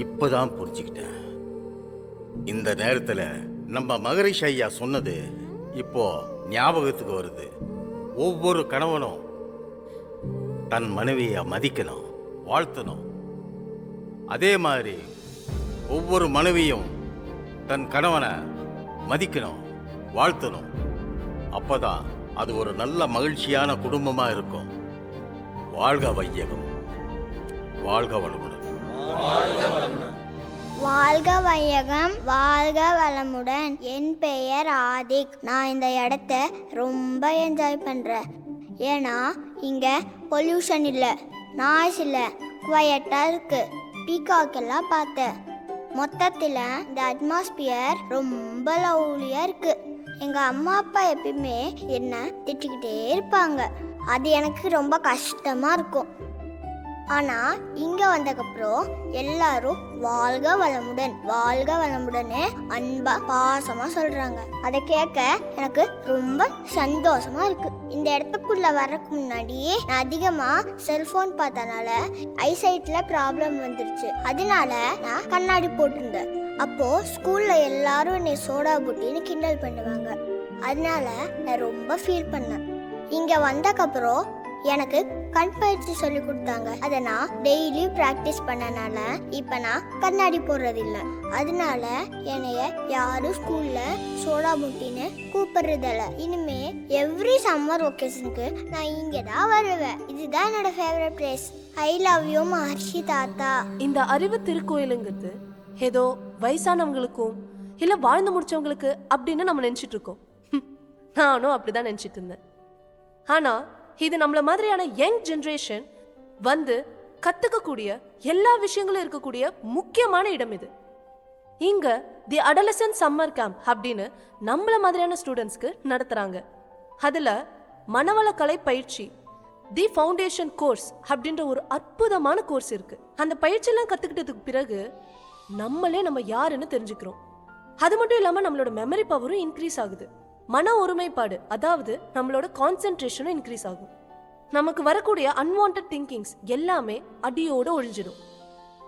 இப்பதான் புரிஞ்சுக்கிட்டேன். இந்த நேரத்தில் நம்ம மகரிஷி ஐயா சொன்னது இப்போ ஞாபகத்துக்கு வருது. ஒவ்வொரு கணவனும் தன் மனைவியை மதிக்கணும், வாழ்த்தணும். அதே மாதிரி ஒவ்வொரு மனைவியும் தன் கணவனை மதிக்கணும், வாழ்த்தணும். அப்பதான் அது ஒரு நல்ல மகிழ்ச்சியான குடும்பமா இருக்கும். வாழ்க வையகம், வாழ்க வளமுடன். வாழ்க வையகம், வாழ்க வளமுடன். என் பெயர் ஆதிக். நான் இந்த இடத்த ரொம்ப என்ஜாய் பண்ணுறேன். ஏன்னா இங்கே பொல்யூஷன் இல்லை, நாய்ஸ் இல்லை, குவையட்டாக இருக்குது. பீகாக் எல்லாம் பார்த்தேன். மொத்தத்தில் இந்த அட்மாஸ்பியர் ரொம்ப லவ்லியாக இருக்குது. எங்கள் அம்மா அப்பா எப்பயுமே என்ன திட்டிக்கிட்டே இருப்பாங்க. அது எனக்கு ரொம்ப கஷ்டமாக இருக்கும். ஆனால் இங்கே வந்ததுக்கப்புறம் எல்லாரும் வாழ்க வளமுடன், வாழ்க வளமுடனே அன்பா பாசமாக சொல்கிறாங்க. அதை கேட்க எனக்கு ரொம்ப சந்தோஷமாக இருக்குது. இந்த இடத்துக்குள்ளே வர்றதுக்கு முன்னாடியே நான் அதிகமாக செல்ஃபோன் பார்த்தனால ஐசைட்டில் ப்ராப்ளம் வந்துருச்சு. அதனால நான் கண்ணாடி போட்டிருந்தேன். அப்போது ஸ்கூலில் எல்லாரும் என்னை சோடா புட்டின்னு கிண்டல் பண்ணுவாங்க. அதனால நான் ரொம்ப ஃபீல் பண்ணேன். இங்கே வந்ததுக்கப்புறம் எனக்கு கண் பயிற்சி சொல்லி கொடுத்தாங்க. அதை நான் டெய்லி ப்ராக்டிஸ் பண்ணனால இப்போ நான் கண்ணாடி போடுறதில்ல. அதனால என்னைய யாரும் ஸ்கூலில் சோடா புட்டின்னு கூப்பிடுறதில்ல. இனிமே எவ்ரி சம்மர் ஒகேஷனுக்கு நான் இங்கே தான் வருவேன். இதுதான் என்னோட favourite place. I love you Maharshi தாத்தா. இந்த அறிவு திருக்கோயிலுங்கிறது ஏதோ வயசானவங்களுக்கும் இல்ல வாழ்ந்து முடிச்சவங்களுக்கு அப்படின்னு நம்ம நினைச்சிட்டு இருக்கோம். நானும் அப்படிதான் நினைச்சிட்டு இருந்தேன். ஆனா இது நம்மள மாதிரியான யங் ஜெனரேஷன் வந்து கத்துக்கக்கூடிய எல்லா விஷயங்களும் இருக்கக்கூடிய முக்கியமான இடம் இது. இங்க தி அடலசன்ட் சம்மர் கேம்ப் அப்படின்னு நம்மள மாதிரியான ஸ்டூடெண்ட்ஸ்க்கு நடத்துறாங்க. அதுல மனவளக்கலை பயிற்சி தி ஃபவுண்டேஷன் கோர்ஸ் அப்படின்ற ஒரு அற்புதமான கோர்ஸ் இருக்கு. அந்த பயிற்சியெல்லாம் கத்துக்கிட்டதுக்கு பிறகு நம்மளே நம்ம யாருன்னு தெரிஞ்சுக்கிறோம். அது மட்டும் இல்லாம நம்மளோட மெமரி பவரும் இன்க்ரீஸ் ஆகுது. மன ஒருமைப்பாடு, அதாவது நம்மளோட கான்சென்ட்ரேஷனும் இன்க்ரீஸ் ஆகும். நமக்கு வரக்கூடிய அன்வான்ட் திங்கிங்ஸ் எல்லாமே அடியோட ஒழிஞ்சிடும்.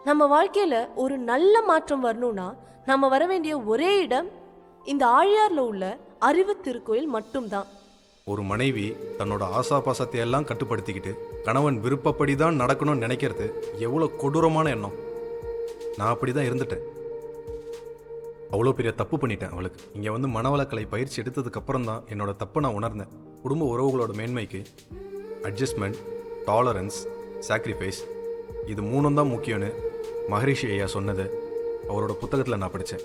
நம்ம வாழ்க்கையில ஒரு நல்ல மாற்றம் வரணும்னா நம்ம வர வேண்டிய ஒரே இடம் இந்த ஆழியார்ல உள்ள அறிவு திருக்கோயில் மட்டும்தான். ஒரு மனைவி தன்னோட ஆசாபாசத்தை எல்லாம் கட்டுப்படுத்திக்கிட்டு கணவன் விருப்பப்படி தான் நடக்கணும்னு நினைக்கிறது எவ்வளோ கொடூரமான எண்ணம். நான் அப்படி தான் இருந்துட்டேன். அவ்வளோ பெரிய தப்பு பண்ணிட்டேன். அவளுக்கு இங்கே வந்து மனவளக்கலை பயிற்சி எடுத்ததுக்கப்புறம் தான் என்னோட தப்பை நான் உணர்ந்தேன். குடும்ப உறவுகளோட மேன்மைக்கு அட்ஜஸ்ட்மெண்ட், டாலரன்ஸ், சாக்ரிஃபைஸ் இது 3 தான் முக்கியம்னு மகரிஷி ஐயா சொன்னது அவரோட புத்தகத்தில் நான் படித்தேன்.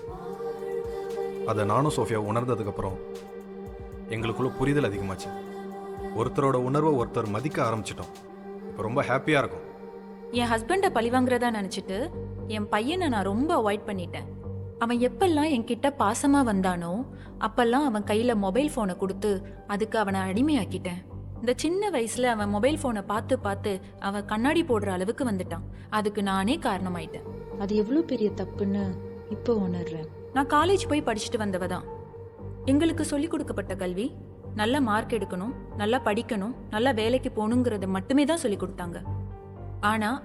அதை நானும் சோஃபியா உணர்ந்ததுக்கப்புறம் எங்களுக்குள்ள புரிதல் அதிகமாச்சு. ஒருத்தரோட உணர்வை ஒருத்தர் மதிக்க ஆரம்பிச்சிட்டோம். இப்போ ரொம்ப ஹாப்பியாக இருக்கும். என் ஹஸ்பண்டை பழிவாங்கிறதா நினச்சிட்டு என் பையனை நான் ரொம்ப அவாய்ட் பண்ணிட்டேன். அவன் எப்பெல்லாம் என்கிட்ட பாசமாக வந்தானோ அப்பெல்லாம் அவன் கையில் மொபைல் ஃபோனை கொடுத்து அதுக்கு அவனை அடிமையாக்கிட்டேன். இந்த சின்ன வயசில் அவன் மொபைல் ஃபோனை பார்த்து பார்த்து அவன் கண்ணாடி போடுற அளவுக்கு வந்துட்டான். அதுக்கு நானே காரணமாயிட்டேன். அது எவ்வளோ பெரிய தப்புன்னு இப்போ உணர்றேன். நான் காலேஜ் போய் படிச்சுட்டு வந்தவ தான். எங்களுக்கு சொல்லிக் கொடுக்கப்பட்ட கல்வி நல்ல மார்க் எடுக்கணும், நல்லா படிக்கணும், நல்லா வேலைக்கு போகணுங்கிறத மட்டுமே தான் சொல்லிக் கொடுத்தாங்க. ஆனால்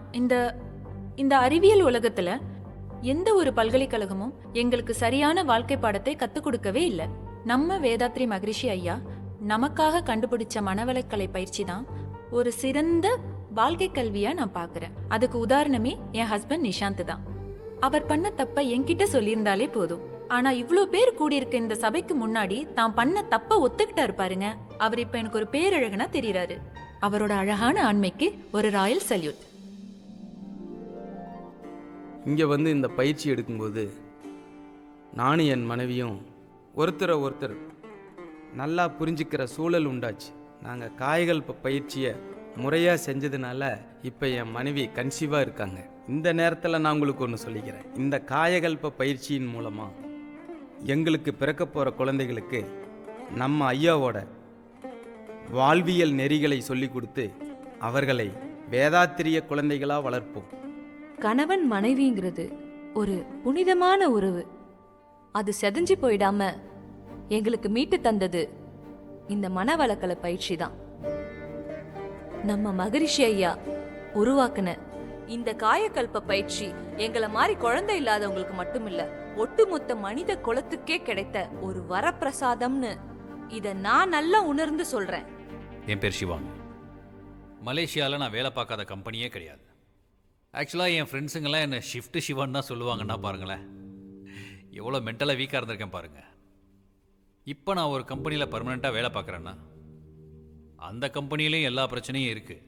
இந்த அறிவியல் உலகத்தில் எந்த ஒரு பல்கலைக்கழகமும் எங்களுக்கு சரியான வாழ்க்கை பாடத்தை கற்றுக் கொடுக்கவே இல்லை. நம்ம வேதாத்ரி மகரிஷி ஐயா நமக்காக கண்டுபிடிச்ச மனவளக்கலை பயிற்சி தான் ஒரு சிறந்த வாழ்க்கை கல்வியா நான் பார்க்குறேன். அதுக்கு உதாரணமே என் ஹஸ்பண்ட் நிஷாந்த் தான். அவர் பண்ண தப்ப என்கிட்ட சொல்லியிருந்தாலே போதும். ஆனா இவ்ளோ பேர் கூடியிருக்க இந்த சபைக்கு முன்னாடி தான் பண்ண தப்ப ஒத்துக்கிட்டாரு பாருங்க. அவர் இப்ப எனக்கு ஒரு பேரழகனா தெரியுறாரு. அவரோட அழகான ஆண்மைக்கு ஒரு ராயல் சல்யூட். இங்கே வந்து இந்த பயிற்சி எடுக்கும்போது நானும் என் மனைவியும் ஒருத்தரை ஒருத்தர் நல்லா புரிஞ்சுக்கிற சூழல் உண்டாச்சு. நாங்கள் காய்கள் பயிற்சியை முறையாக செஞ்சதுனால இப்போ என் மனைவி கன்சீவாக இருக்காங்க. இந்த நேரத்தில் நான் உங்களுக்கு ஒன்று சொல்லிக்கிறேன். இந்த காயகல்ப பயிற்சியின் மூலமாக எங்களுக்கு பிறக்க போகிற குழந்தைகளுக்கு நம்ம ஐயாவோட வாழ்வியல் நெறிகளை சொல்லி கொடுத்து அவர்களை வேதாத்திரிய குழந்தைகளாக வளர்ப்போம். கணவன் மனைவிங்கிறது ஒரு புனிதமான உறவு. அது செதஞ்சு போயிடாம எங்களுக்கு மீட்டு தந்தது இந்த மனவளக்கலை பயிற்சி தான். நம்ம மகரிஷி ஐயா உருவாக்குன இந்த காயக்கல்ப பயிற்சி எங்களை மாதிரி குழந்தை இல்லாதவங்களுக்கு மட்டுமில்ல, ஒட்டுமொத்த மனித குலத்துக்கே கிடைத்த ஒரு வரப்பிரசாதம்னு இதை நான் நல்லா உணர்ந்து சொல்றேன். என் பேர் சிவாங்க. மலேசியாவில் நான் வேலை பார்க்காத கம்பெனியே கிடையாது. ஆக்சுவலாக என் ஃப்ரெண்ட்ஸுங்கெல்லாம் என்னை ஷிஃப்ட் சிவான்னு தான் சொல்லுவாங்கன்னா பாருங்களேன், எவ்வளோ மென்டலாக வீக்காக இருந்திருக்கேன் பாருங்கள். இப்போ நான் ஒரு கம்பெனியில் பர்மனெண்ட்டாக வேலை பார்க்குறேன்னா அந்த கம்பெனிலையும் எல்லா பிரச்சனையும் இருக்குது.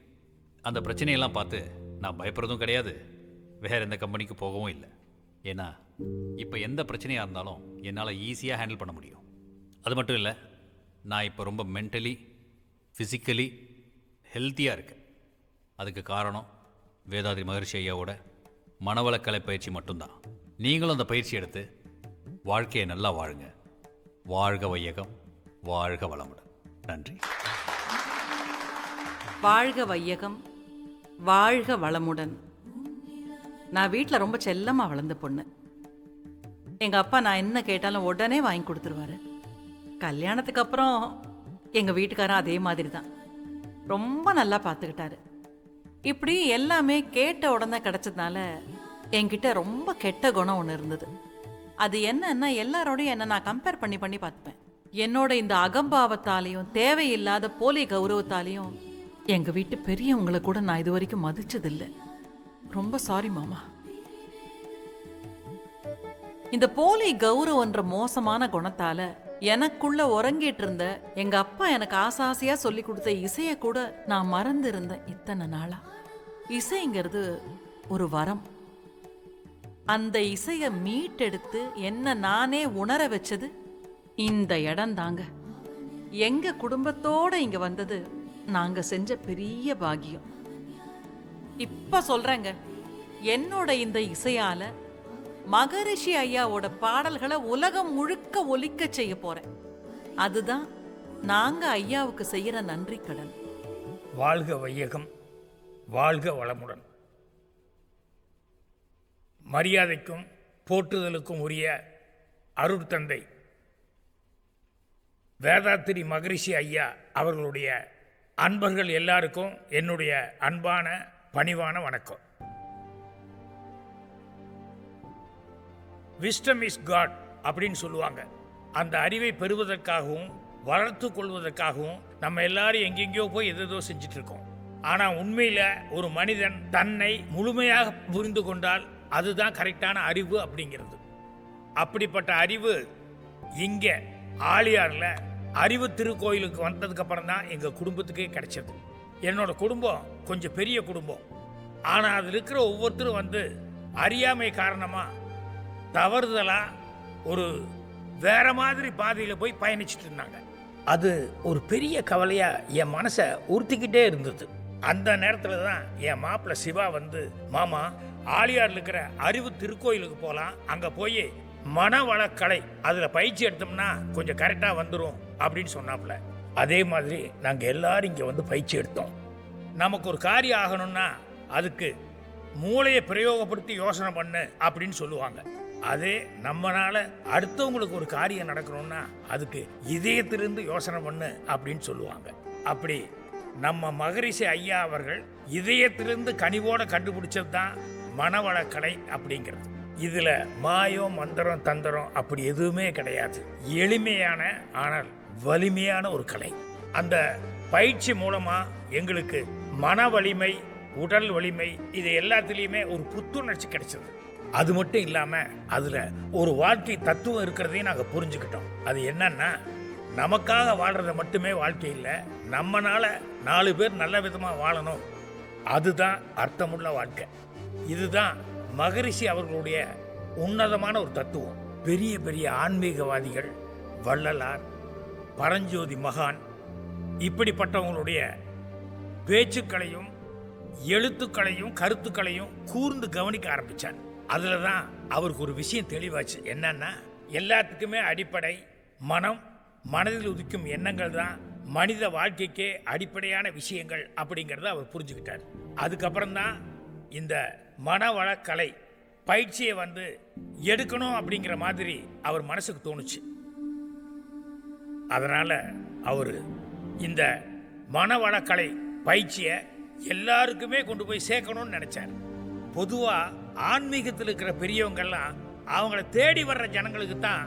அந்த பிரச்சனையெல்லாம் பார்த்து நான் பயப்படுறதும் கிடையாது, வேறு எந்த கம்பெனிக்கு போகவும் இல்லை. ஏன்னா இப்போ எந்த பிரச்சனையாக இருந்தாலும் என்னால் ஈஸியாக ஹேண்டில் பண்ண முடியும். அது மட்டும் இல்லை, நான் இப்போ ரொம்ப மென்டலி ஃபிசிக்கலி ஹெல்த்தியாக இருக்கேன். அதுக்கு காரணம் வேதாத்ரி மகரிஷி ஐயாவோட மனவளக்கலை பயிற்சி மட்டும்தான். நீங்களும் அந்த பயிற்சி எடுத்து வாழ்க்கையை நல்லா வாழுங்க. வாழ்க வையகம், வாழ்க வளமுடன். நன்றி. வாழ்க வையகம், வாழ்க வளமுடன். நான் வீட்டில் ரொம்ப செல்லமாக வளர்ந்த பொண்ணு. எங்கள் அப்பா நான் என்ன கேட்டாலும் உடனே வாங்கி கொடுத்துருவாரு. கல்யாணத்துக்கு அப்புறம் எங்கள் வீட்டுக்காரன் அதே மாதிரி தான், ரொம்ப நல்லா பார்த்துக்கிட்டாரு. இப்படி எல்லாமே கேட்ட உடனே கிடச்சதுனால என்கிட்ட ரொம்ப கெட்ட குணம் ஒன்று இருந்தது. அது என்னன்னா, எல்லாரோடையும் என்னை நான் கம்பேர் பண்ணி பண்ணி பார்த்துப்பேன். என்னோட இந்த அகம்பாவத்தாலையும் தேவையில்லாத போலி கௌரவத்தாலையும் எங்கள் வீட்டு பெரியவங்களை கூட நான் இது வரைக்கும் மதிச்சதில்லை. ரொம்ப சாரி மாமா. இந்த போலி கௌரவன்ற மோசமான குணத்தால எனக்குள்ள உறங்கிட்டு இருந்த எங்க அப்பா எனக்கு ஆசாசியா சொல்லி கொடுத்த இசைய கூட நான் மறந்து இருந்தேன் இத்தனை நாளா. இசைங்கிறது ஒரு வரம். அந்த இசையை மீட்டெடுத்து என்ன நானே உணர வச்சது இந்த இடம் தாங்க. எங்க குடும்பத்தோட இங்க வந்தது நாங்க செஞ்ச பெரிய பாக்கியம். இப்ப சொல்றேங்க, என்னோட இந்த இசையால மகரிஷி ஐயாவோட பாடல்களை உலகம் முழுக்க ஒலிக்க செய்ய போறேன். அதுதான் நாங்க ஐயாவுக்கு செய்யற நன்றி கடன். வாழ்க வையகம், வாழ்க வளமுடன். மரியாதைக்கும் போற்றுதலுக்கும் உரிய அருட்தந்தை வேதாத்திரி மகரிஷி ஐயா அவர்களுடைய அன்பர்கள் எல்லாருக்கும் என்னுடைய அன்பான பணிவான வணக்கம். விஸ்டம் இஸ் காட் அப்படின்னு சொல்லுவாங்க. அந்த அறிவை பெறுவதற்காகவும் வளர்த்து கொள்வதற்காகவும் நம்ம எல்லாரும் எங்கெங்கேயோ போய் எதோ செஞ்சுட்டு இருக்கோம். ஆனால் உண்மையில் ஒரு மனிதன் தன்னை முழுமையாக புரிந்து கொண்டால் அதுதான் கரெக்டான அறிவு அப்படிங்கிறது. அப்படிப்பட்ட அறிவு இங்கே ஆழியாரில் அறிவு திருக்கோயிலுக்கு வந்ததுக்கு அப்புறம் தான் எங்கள் குடும்பத்துக்கே கிடைச்சது. என்னோட குடும்பம் கொஞ்சம் பெரிய குடும்பம். ஆனால் அதில் இருக்கிற ஒவ்வொருத்தரும் வந்து அறியாமை காரணமாக தவறுதலாக ஒரு வேற மாதிரி பாதையில் போய் பயணிச்சுட்டு இருந்தாங்க. அது ஒரு பெரிய கவலையாக என் மனசை உறுத்திக்கிட்டே இருந்தது. அந்த நேரத்தில் தான் என் மாப்பிள்ளை சிவா வந்து, மாமா ஆழியாரில் இருக்கிற அறிவு திருக்கோயிலுக்கு போகலாம், அங்கே போய் மனவளக்கலை அதில் பயிற்சி எடுத்தோம்னா கொஞ்சம் கரெக்டாக வந்துடும் அப்படின்னு சொன்னாப்புல. அதே மாதிரி நாங்கள் எல்லாரும் இங்கே வந்து பயிற்சி எடுத்தோம். நமக்கு ஒரு காரியம் ஆகணும்னா அதுக்கு மூளையை பிரயோகப்படுத்தி யோசனை பண்ணு அப்படின்னு சொல்லுவாங்க. அதே நம்மளால அடுத்தவங்களுக்கு ஒரு காரியம் நடக்கணும்னா அதுக்கு இதயத்திலிருந்து யோசனை பண்ணு அப்படின்னு சொல்லுவாங்க. அப்படி நம்ம மகரிஷி ஐயா அவர்கள் இதயத்திலிருந்து கனிவோட கண்டுபிடிச்சது தான் மனவளக்கலை அப்படிங்கிறது. இதுல மாயம் மந்திரம் தந்திரம் அப்படி எதுவுமே கிடையாது. எளிமையான ஆனால் வலிமையான ஒரு கலை. அந்த பயிற்சி மூலமா எங்களுக்கு மன வலிமை, உடல் வலிமை, இது எல்லாத்துலேயுமே ஒரு புத்துணர்ச்சி கிடைச்சது. அது மட்டும் இல்லாமல் அதில் ஒரு வாழ்க்கை தத்துவம் இருக்கிறதையும் நாங்கள் புரிஞ்சுக்கிட்டோம். அது என்னன்னா, நமக்காக வாழ்கிறத மட்டுமே வாழ்க்கை இல்லை, நம்மனால 4 பேர் நல்ல விதமாக வாழணும், அதுதான் அர்த்தமுள்ள வாழ்க்கை. இதுதான் மகரிஷி அவர்களுடைய உன்னதமான ஒரு தத்துவம். பெரிய பெரிய ஆன்மீகவாதிகள், வள்ளலார், பரஞ்சோதி மகான், இப்படிப்பட்டவங்களுடைய பேச்சுக்களையும் எழுத்துக்களையும் கருத்துக்களையும் கூர்ந்து கவனிக்க ஆரம்பித்தார். அதில் தான் அவருக்கு ஒரு விஷயம் தெளிவாச்சு. என்னன்னா, எல்லாத்துக்குமே அடிப்படை மனம், மனதில் உதிக்கும் எண்ணங்கள் தான் மனித வாழ்க்கைக்கே அடிப்படையான விஷயங்கள் அப்படிங்கிறத அவர் புரிஞ்சுக்கிட்டார். அதுக்கப்புறம் தான் இந்த மனவளக்கலை பயிற்சியை வந்து எடுக்கணும் அப்படிங்கிற மாதிரி அவர் மனசுக்கு தோணுச்சு. அதனால் அவர் இந்த மனவளக்கலை பயிற்சியை எல்லாருக்குமே கொண்டு போய் சேர்க்கணும்னு நினைச்சார். பொதுவாக ஆன்மீகத்தில் இருக்கிற பெரியவங்கெல்லாம் அவங்கள தேடி வர்ற ஜனங்களுக்கு தான்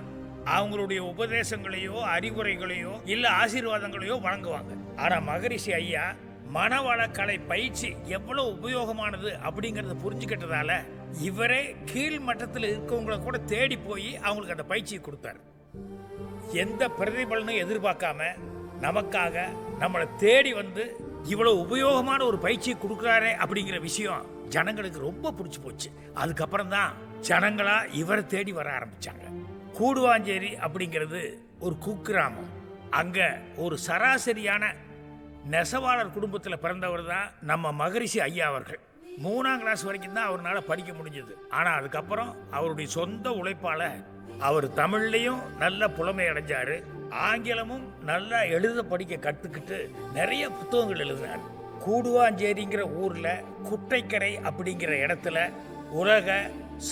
அவங்களுடைய உபதேசங்களையோ அறிவுரைகளையோ இல்லை ஆசீர்வாதங்களையோ வழங்குவாங்க. ஆனால் மகரிஷி ஐயா மனவளக்கலை பயிற்சி எவ்வளோ உபயோகமானது அப்படிங்கிறத புரிஞ்சுக்கிட்டதால இவரே கீழ் மட்டத்தில் இருக்கவங்களை கூட தேடி போய் அவங்களுக்கு அந்த பயிற்சியை கொடுத்தார். எந்த பிரதிபலனும் எதிர்பார்க்காம நமக்காக நம்மளை தேடி வந்து இவ்வளோ உபயோகமான ஒரு பயிற்சியை கொடுக்குறாரே அப்படிங்கிற விஷயம் ஜனங்களுக்கு ரொம்ப பிடிச்சி போச்சு. அதுக்கப்புறம் தான் ஜனங்களா இவரை தேடி வர ஆரம்பிச்சாங்க. கூடுவாஞ்சேரி அப்படிங்கிறது ஒரு குக்கிராமம். அங்கே ஒரு சராசரியான நெசவாளர் குடும்பத்தில் பிறந்தவர் தான் நம்ம மகரிஷி ஐயா அவர்கள். 3ஆம் கிளாஸ் வரைக்கும் தான் அவரால் படிக்க முடிஞ்சது. ஆனால் அதுக்கப்புறம் அவருடைய சொந்த உழைப்பால் அவர் தமிழ்லையும் நல்ல புலமை அடைஞ்சார், ஆங்கிலமும் நல்லா எழுத படிக்க கற்றுக்கிட்டு நிறைய புத்தகங்கள் எழுதினார். கூடுவாஞ்சேரிங்கிற ஊரில் குட்டைக்கரை அப்படிங்கிற இடத்துல உலக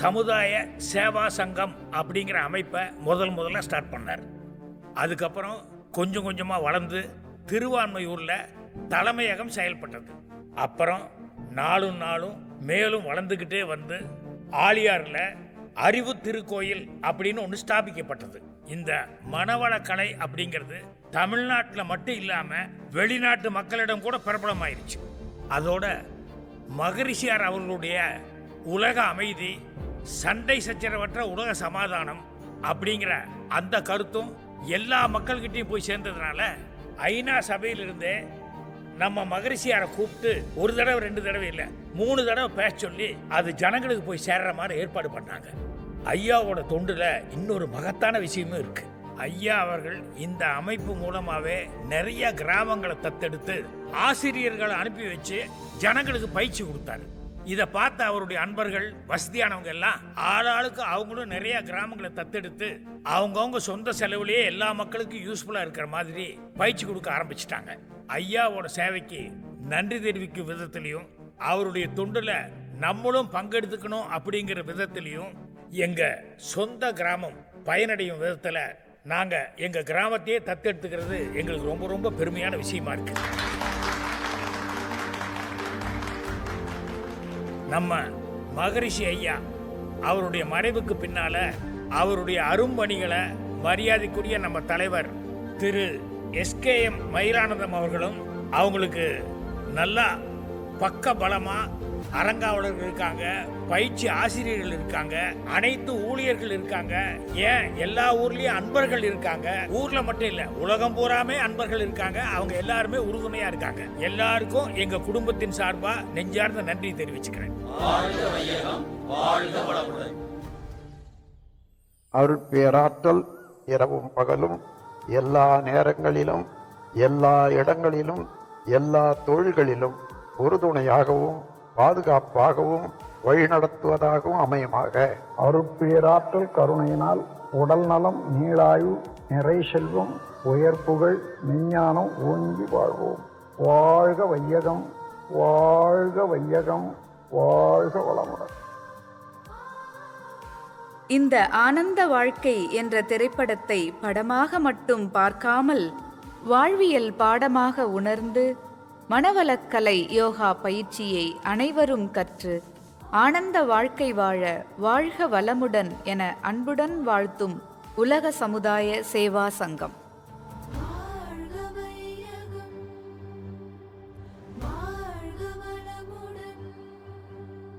சமுதாய சேவா சங்கம் அப்படிங்கிற அமைப்பை முதல்ல ஸ்டார்ட் பண்ணார். அதுக்கப்புறம் கொஞ்சம் கொஞ்சமாக வளர்ந்து திருவான்மையூரில் தலைமையகம் செயல்பட்டது. அப்புறம் நாளும் மேலும் வளர்ந்துக்கிட்டே வந்து ஆழியாரில் அறிவு திருக்கோயில் அப்படின்னு ஒன்று ஸ்தாபிக்கப்பட்டது. இந்த மனவளக்கலை அப்படிங்கிறது தமிழ்நாட்டில் மட்டும் இல்லாமல் வெளிநாட்டு மக்களிடம் கூட பிரபலமாயிருச்சு. அதோட மகரிஷியார் அவர்களுடைய உலக அமைதி, சண்டை சச்சரவற்ற உலக சமாதானம் அப்படிங்கிற அந்த கருத்தும் எல்லா மக்கள்கிட்டையும் போய் சேர்ந்ததுனால ஐநா சபையிலிருந்தே நம்ம மகரிஷியாரை கூப்பிட்டு ஒரு தடவை 2 தடவை இல்லை 3 தடவை பேச சொல்லி அது ஜனங்களுக்கு போய் சேர்ற மாதிரி ஏற்பாடு பண்ணாங்க. ஐயாவோட தொண்டுல இன்னொரு மகத்தான விஷயமும் இருக்கு. ஐயா அவர்கள் இந்த அமைப்பு மூலமாவே நிறைய கிராமங்களை தத்தெடுத்து ஆசிரியர்களை அனுப்பி வச்சு ஜனங்களுக்கு பயிற்சி கொடுத்தாரு. இதை பார்த்த அவருடைய அன்பர்கள் வசதியானவங்க எல்லாம் ஆளாளுக்கு அவங்களும் நிறைய கிராமங்களை தத்தெடுத்து அவங்கவுங்க சொந்த செலவுலேயே எல்லா மக்களுக்கும் யூஸ்ஃபுல்லா இருக்கிற மாதிரி பயிற்சி கொடுக்க ஆரம்பிச்சிட்டாங்க. ஐயாவோட சேவைக்கு நன்றி தெரிவிக்கும் விதத்திலையும் அவருடைய தொண்டுல நம்மளும் பங்கெடுத்துக்கணும் அப்படிங்கிற விதத்திலையும் எங்க சொந்த கிராமம் பயனடையும் விதத்துல நாங்க எங்க கிராமத்தையே தத்தெடுத்துக்கிறது எங்களுக்கு ரொம்ப ரொம்ப பெருமையான விஷயமா இருக்கு. நம்ம மகரிஷி ஐயா அவருடைய மறைவுக்கு பின்னால அவருடைய அரும்பணிகளை மரியாதைக்குரிய நம்ம தலைவர் திரு SKM மயிலானந்தம் அவர்களும் அவங்களுக்கு நல்லா பக்க பலமா அரங்காவலர்கள் இருக்காங்க, பயிற்சி ஆசிரியர்கள் இருக்காங்க, அனைத்து ஊழியர்கள் இருக்காங்க, ஏன் எல்லா ஊர்லயும் அன்பர்கள் இருக்காங்க. ஊர்ல மட்டும் இல்ல உலகம் பூராமே அன்பர்கள் இருக்காங்க. அவங்க எல்லாருமே உறுதுணையா இருக்காங்க. எல்லாருக்கும் எங்க குடும்பத்தின் சார்பா நெஞ்சார்ந்த நன்றி தெரிவிச்சுக்கிறேன். அருட்பேராற்றல் இரவும் பகலும் எல்லா நேரங்களிலும் எல்லா இடங்களிலும் எல்லா தொழில்களிலும் உறுதுணையாகவும் பாதுகாப்பாகவும் வழிநடத்துவதாகவும் அமையுமாக. அருட்பேராற்றல் கருணையினால் உடல் நலம், நீளாயு, நிறை செல்வம், உயர் புகழ், விஞ்ஞானம் ஓங்கி வாழ்வோம். வாழ்க வையகம், வாழ்க வையகம், வாழ்க வளமுடன். இந்த ஆனந்த வாழ்க்கை என்ற திரைப்படத்தை படமாக மட்டும் பார்க்காமல் வாழ்வியல் பாடமாக உணர்ந்து மனவளக்கலை யோகா பயிற்சியை அனைவரும் கற்று ஆனந்த வாழ்க்கை வாழ வாழ்க வளமுடன் என அன்புடன் வாழ்த்தும் உலக சமுதாய சேவா சங்கம்.